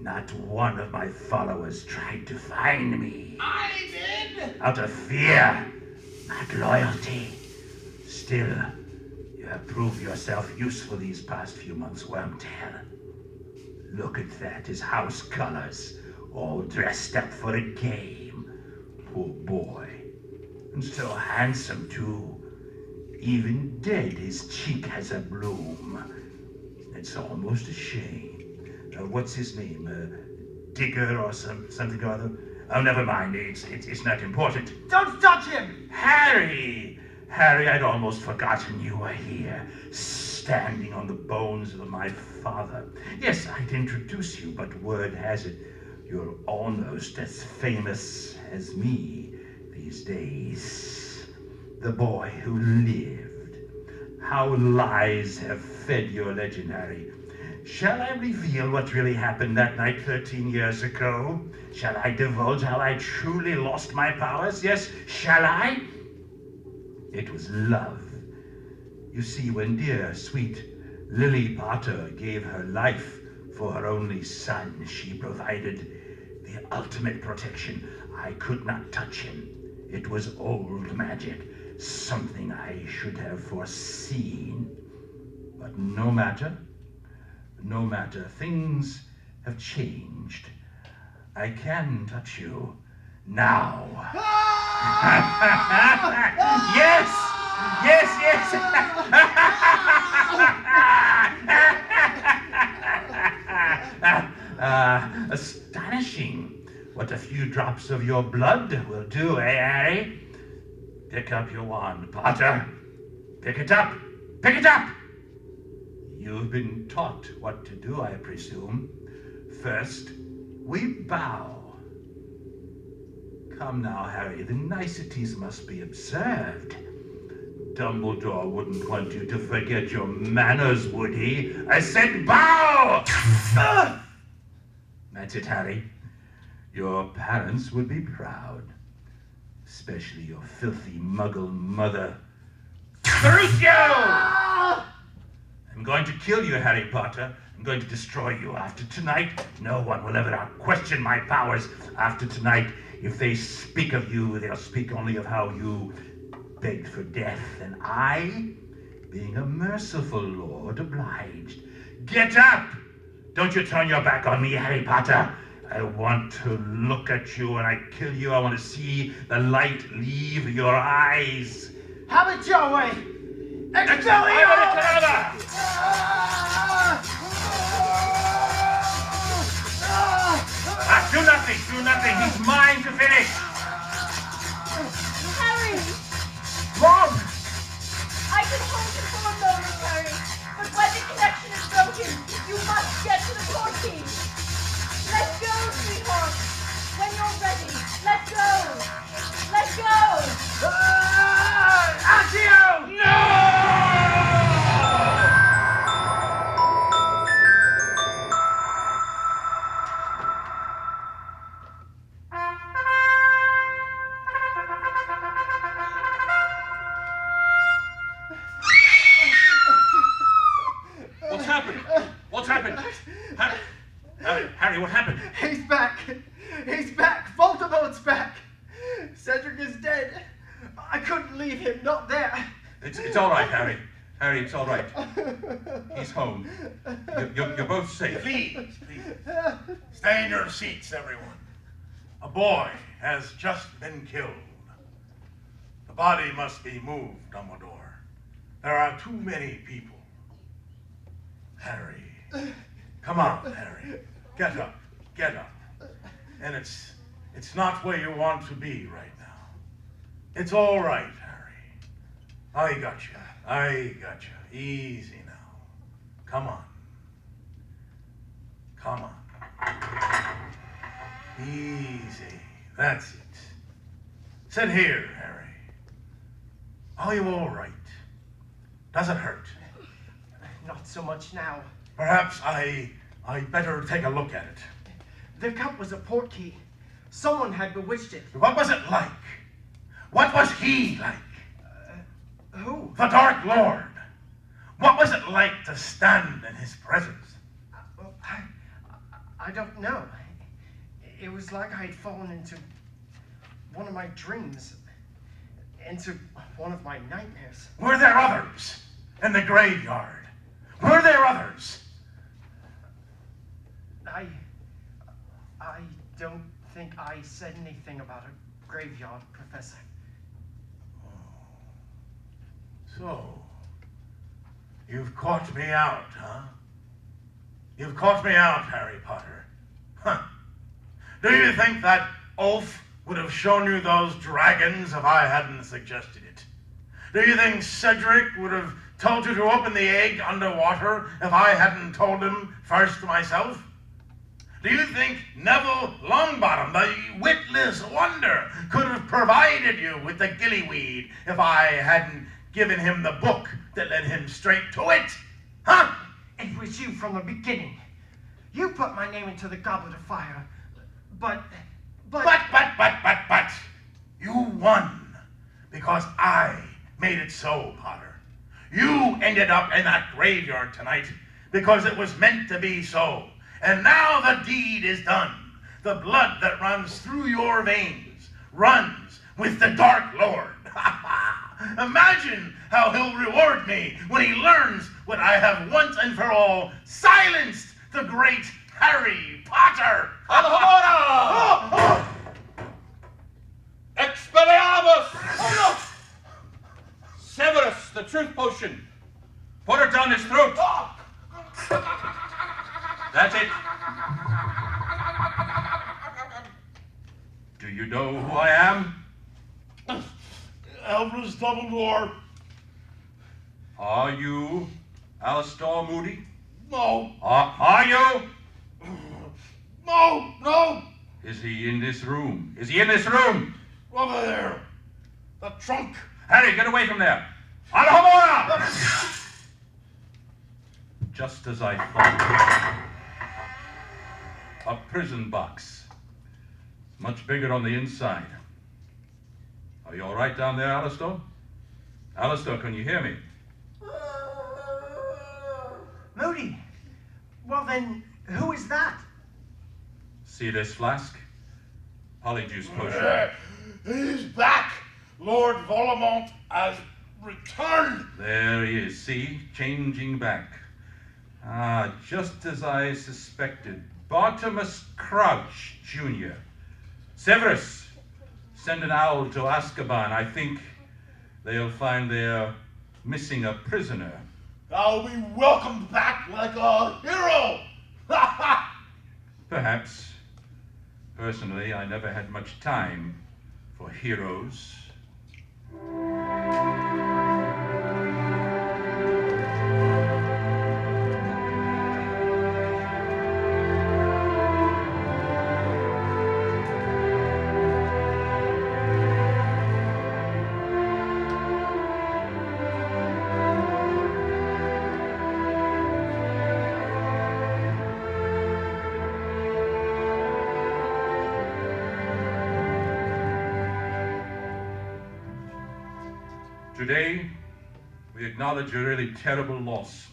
Not one of my followers tried to find me. I did! Out of fear, not loyalty. Still, you have proved yourself useful these past few months, Wormtail. Look at that, his house colors, all dressed up for a game. Poor boy. And so handsome, too. Even dead, his cheek has a bloom. It's almost a shame. What's his name? Digger or something or other? Oh, never mind. It's not important. Don't touch him! Harry! Harry, I'd almost forgotten you were here, standing on the bones of my father. Yes, I'd introduce you, but word has it, you're almost as famous as me these days. The boy who lived. How lies have fed your legend, Harry. Shall I reveal what really happened that night 13 years ago? Shall I divulge how I truly lost my powers? Yes, shall I? It was love. You see, when dear, sweet Lily Potter gave her life for her only son, she provided the ultimate protection. I could not touch him. It was old magic, something I should have foreseen. But no matter, things have changed. I can touch you now. Yes! Astonishing what a few drops of your blood will do, eh, Harry? Pick up your wand, Potter. Pick it up! Pick it up! You've been taught what to do, I presume. First, we bow. Come now, Harry, the niceties must be observed. Dumbledore wouldn't want you to forget your manners, would he? I said bow! That's it, Harry. Your parents would be proud. Especially your filthy muggle mother. Crucio! I'm going to kill you, Harry Potter. I'm going to destroy you. After tonight, no one will ever question my powers. After tonight, if they speak of you, they'll speak only of how you begged for death, and I, being a merciful lord, obliged. Get up! Don't you turn your back on me, Harry Potter. I want to look at you when I kill you. I want to see the light leave your eyes. Have it your way! Expelliarmus! Do nothing. He's mine to finish. Harry! Ron! I can hold you for a moment, Harry, but when the connection is broken, you must get to the port key. Let go, sweetheart. When you're ready, let go. Let go. Accio! No! What's happened? Harry, what happened? He's back. He's back. Voldemort's back. Cedric is dead. I couldn't leave him, not there. It's all right, Harry. Harry, it's all right. He's home. You're both safe. Please. Stay in your seats, everyone. A boy has just been killed. The body must be moved, Dumbledore. There are too many people. Harry. Come on, Harry. Get up. Get up. And it's not where you want to be right now. It's all right, Harry. I got you. I got you. Easy now. Come on. Come on. Easy. That's it. Sit here, Harry. Are you all right? Does it hurt? Not so much now. Perhaps I better take a look at it. The cup was a portkey. Someone had bewitched it. What was it like? What was he like? Who? The Dark Lord. What was it like to stand in his presence? I don't know. It was like I had fallen into one of my dreams, into one of my nightmares. Were there others in the graveyard? Were there others? I don't think I said anything about a graveyard, Professor. So, you've caught me out, huh? You've caught me out, Harry Potter. Huh. Do you think that oaf would have shown you those dragons if I hadn't suggested it? Do you think Cedric would have told you to open the egg underwater if I hadn't told him first myself? Do you think Neville Longbottom, the witless wonder, could have provided you with the gillyweed if I hadn't given him the book that led him straight to it? Huh? It was you from the beginning. You put my name into the goblet of fire. But. You won because I made it so, Potter. You ended up in that graveyard tonight because it was meant to be so. And now the deed is done. The blood that runs through your veins runs with the Dark Lord. Imagine how he'll reward me when he learns what I have once and for all silenced the great Harry Potter. Expelliarmus! Oh no! Severus, the truth potion. Put her down his throat. That's it. Do you know who I am? Albus Dumbledore. Are you Alistair Moody? No. Are you? No. Is he in this room? Is he in this room? Over there. The trunk. Harry, get away from there. Alhamora! Just as I thought. A prison box. Much bigger on the inside. Are you all right down there, Alistair? Alistair, can you hear me? Moody. Well then, who is that? See this flask? Polyjuice potion. He's back. Lord Voldemort has returned. There he is, see? Changing back. Ah, just as I suspected. Bartimus Crouch, Jr. Severus, send an owl to Azkaban. I think they'll find they're missing a prisoner. I'll be welcomed back like a hero. Perhaps. Personally, I never had much time for heroes. Today, we acknowledge a really terrible loss.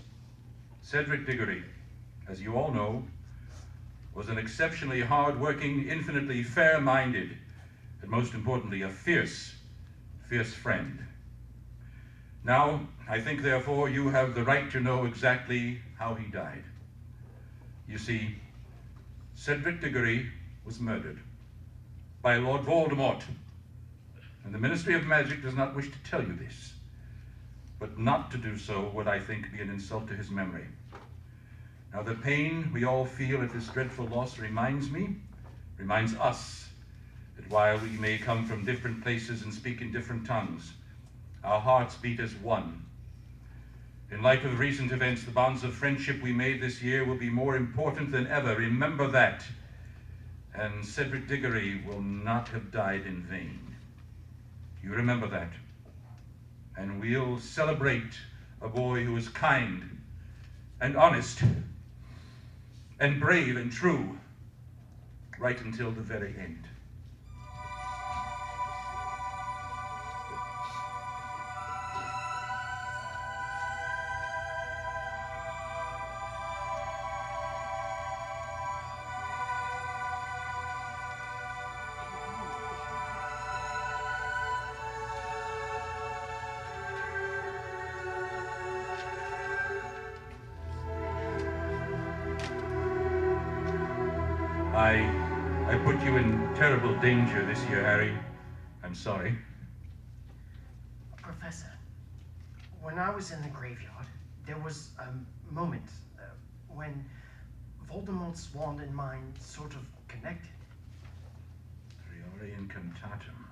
Cedric Diggory, as you all know, was an exceptionally hard-working, infinitely fair-minded, and most importantly, a fierce friend. Now, I think, therefore, you have the right to know exactly how he died. You see, Cedric Diggory was murdered by Lord Voldemort. And the Ministry of Magic does not wish to tell you this. but not to do so would, I think, be an insult to his memory. Now, the pain we all feel at this dreadful loss reminds us, that while we may come from different places and speak in different tongues, our hearts beat as one. In light of recent events, the bonds of friendship we made this year will be more important than ever. Remember that. And Cedric Diggory will not have died in vain. You remember that. And we'll celebrate a boy who is kind and honest and brave and true right until the very end. I put you in terrible danger this year, Harry. I'm sorry. Professor, when I was in the graveyard, there was a moment when Voldemort's wand and mine sort of connected. Priori incantatum.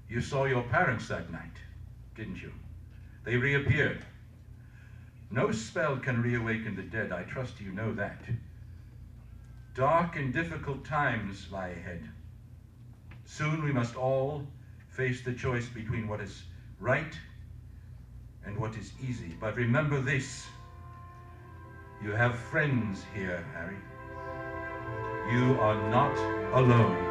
You saw your parents that night, didn't you? They reappeared. No spell can reawaken the dead. I trust you know that. Dark and difficult times lie ahead. Soon we must all face the choice between what is right and what is easy. But remember this, you have friends here, Harry. You are not alone.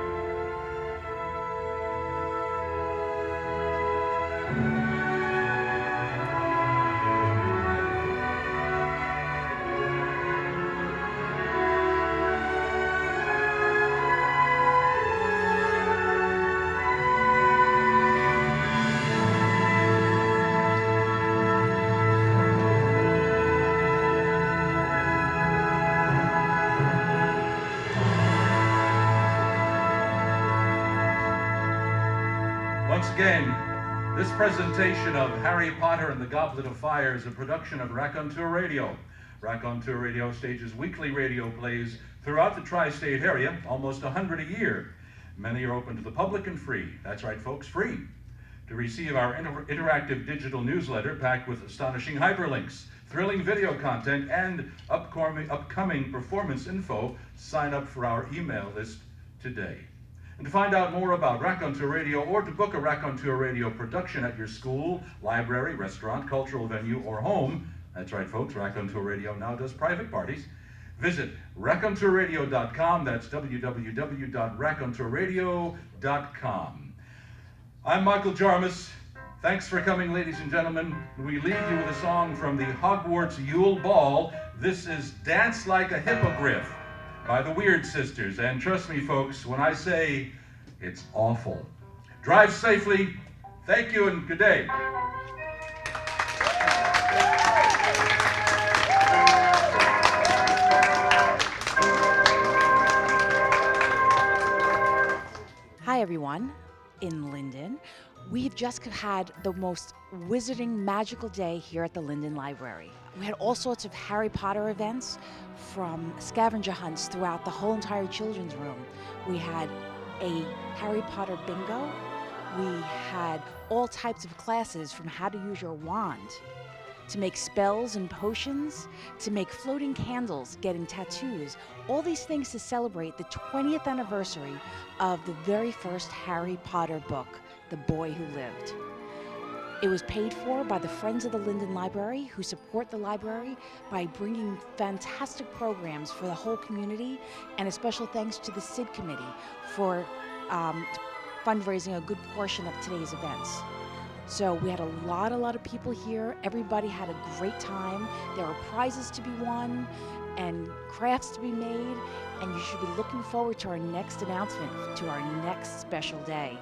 Once again, this presentation of Harry Potter and the Goblet of Fire is a production of Raconteur Radio. Raconteur Radio stages weekly radio plays throughout the tri-state area, almost 100 a year. Many are open to the public and free. That's right, folks, free. To receive our interactive digital newsletter packed with astonishing hyperlinks, thrilling video content, and upcoming performance info, sign up for our email list today. And to find out more about Raconteur Radio or to book a Raconteur Radio production at your school, library, restaurant, cultural venue, or home, that's right, folks, Raconteur Radio now does private parties, visit raconteurradio.com. That's www.raconteurradio.com. I'm Michael Jarmus. Thanks for coming, ladies and gentlemen. We leave you with a song from the Hogwarts Yule Ball. This is Dance Like a Hippogriff by the Weird Sisters. And trust me, folks, when I say it's awful. Drive safely. Thank you and good day. Hi, everyone. In Linden, we've just had the most wizarding, magical day here at the Linden Library. We had all sorts of Harry Potter events, from scavenger hunts throughout the whole entire children's room. We had a Harry Potter bingo. We had all types of classes, from how to use your wand, to make spells and potions, to make floating candles, getting tattoos, all these things to celebrate the 20th anniversary of the very first Harry Potter book, The Boy Who Lived. It was paid for by the Friends of the Linden Library, who support the library by bringing fantastic programs for the whole community, and a special thanks to the SID committee for fundraising a good portion of today's events. So we had a lot of people here. Everybody had a great time. There were prizes to be won and crafts to be made, and you should be looking forward to our next announcement, to our next special day.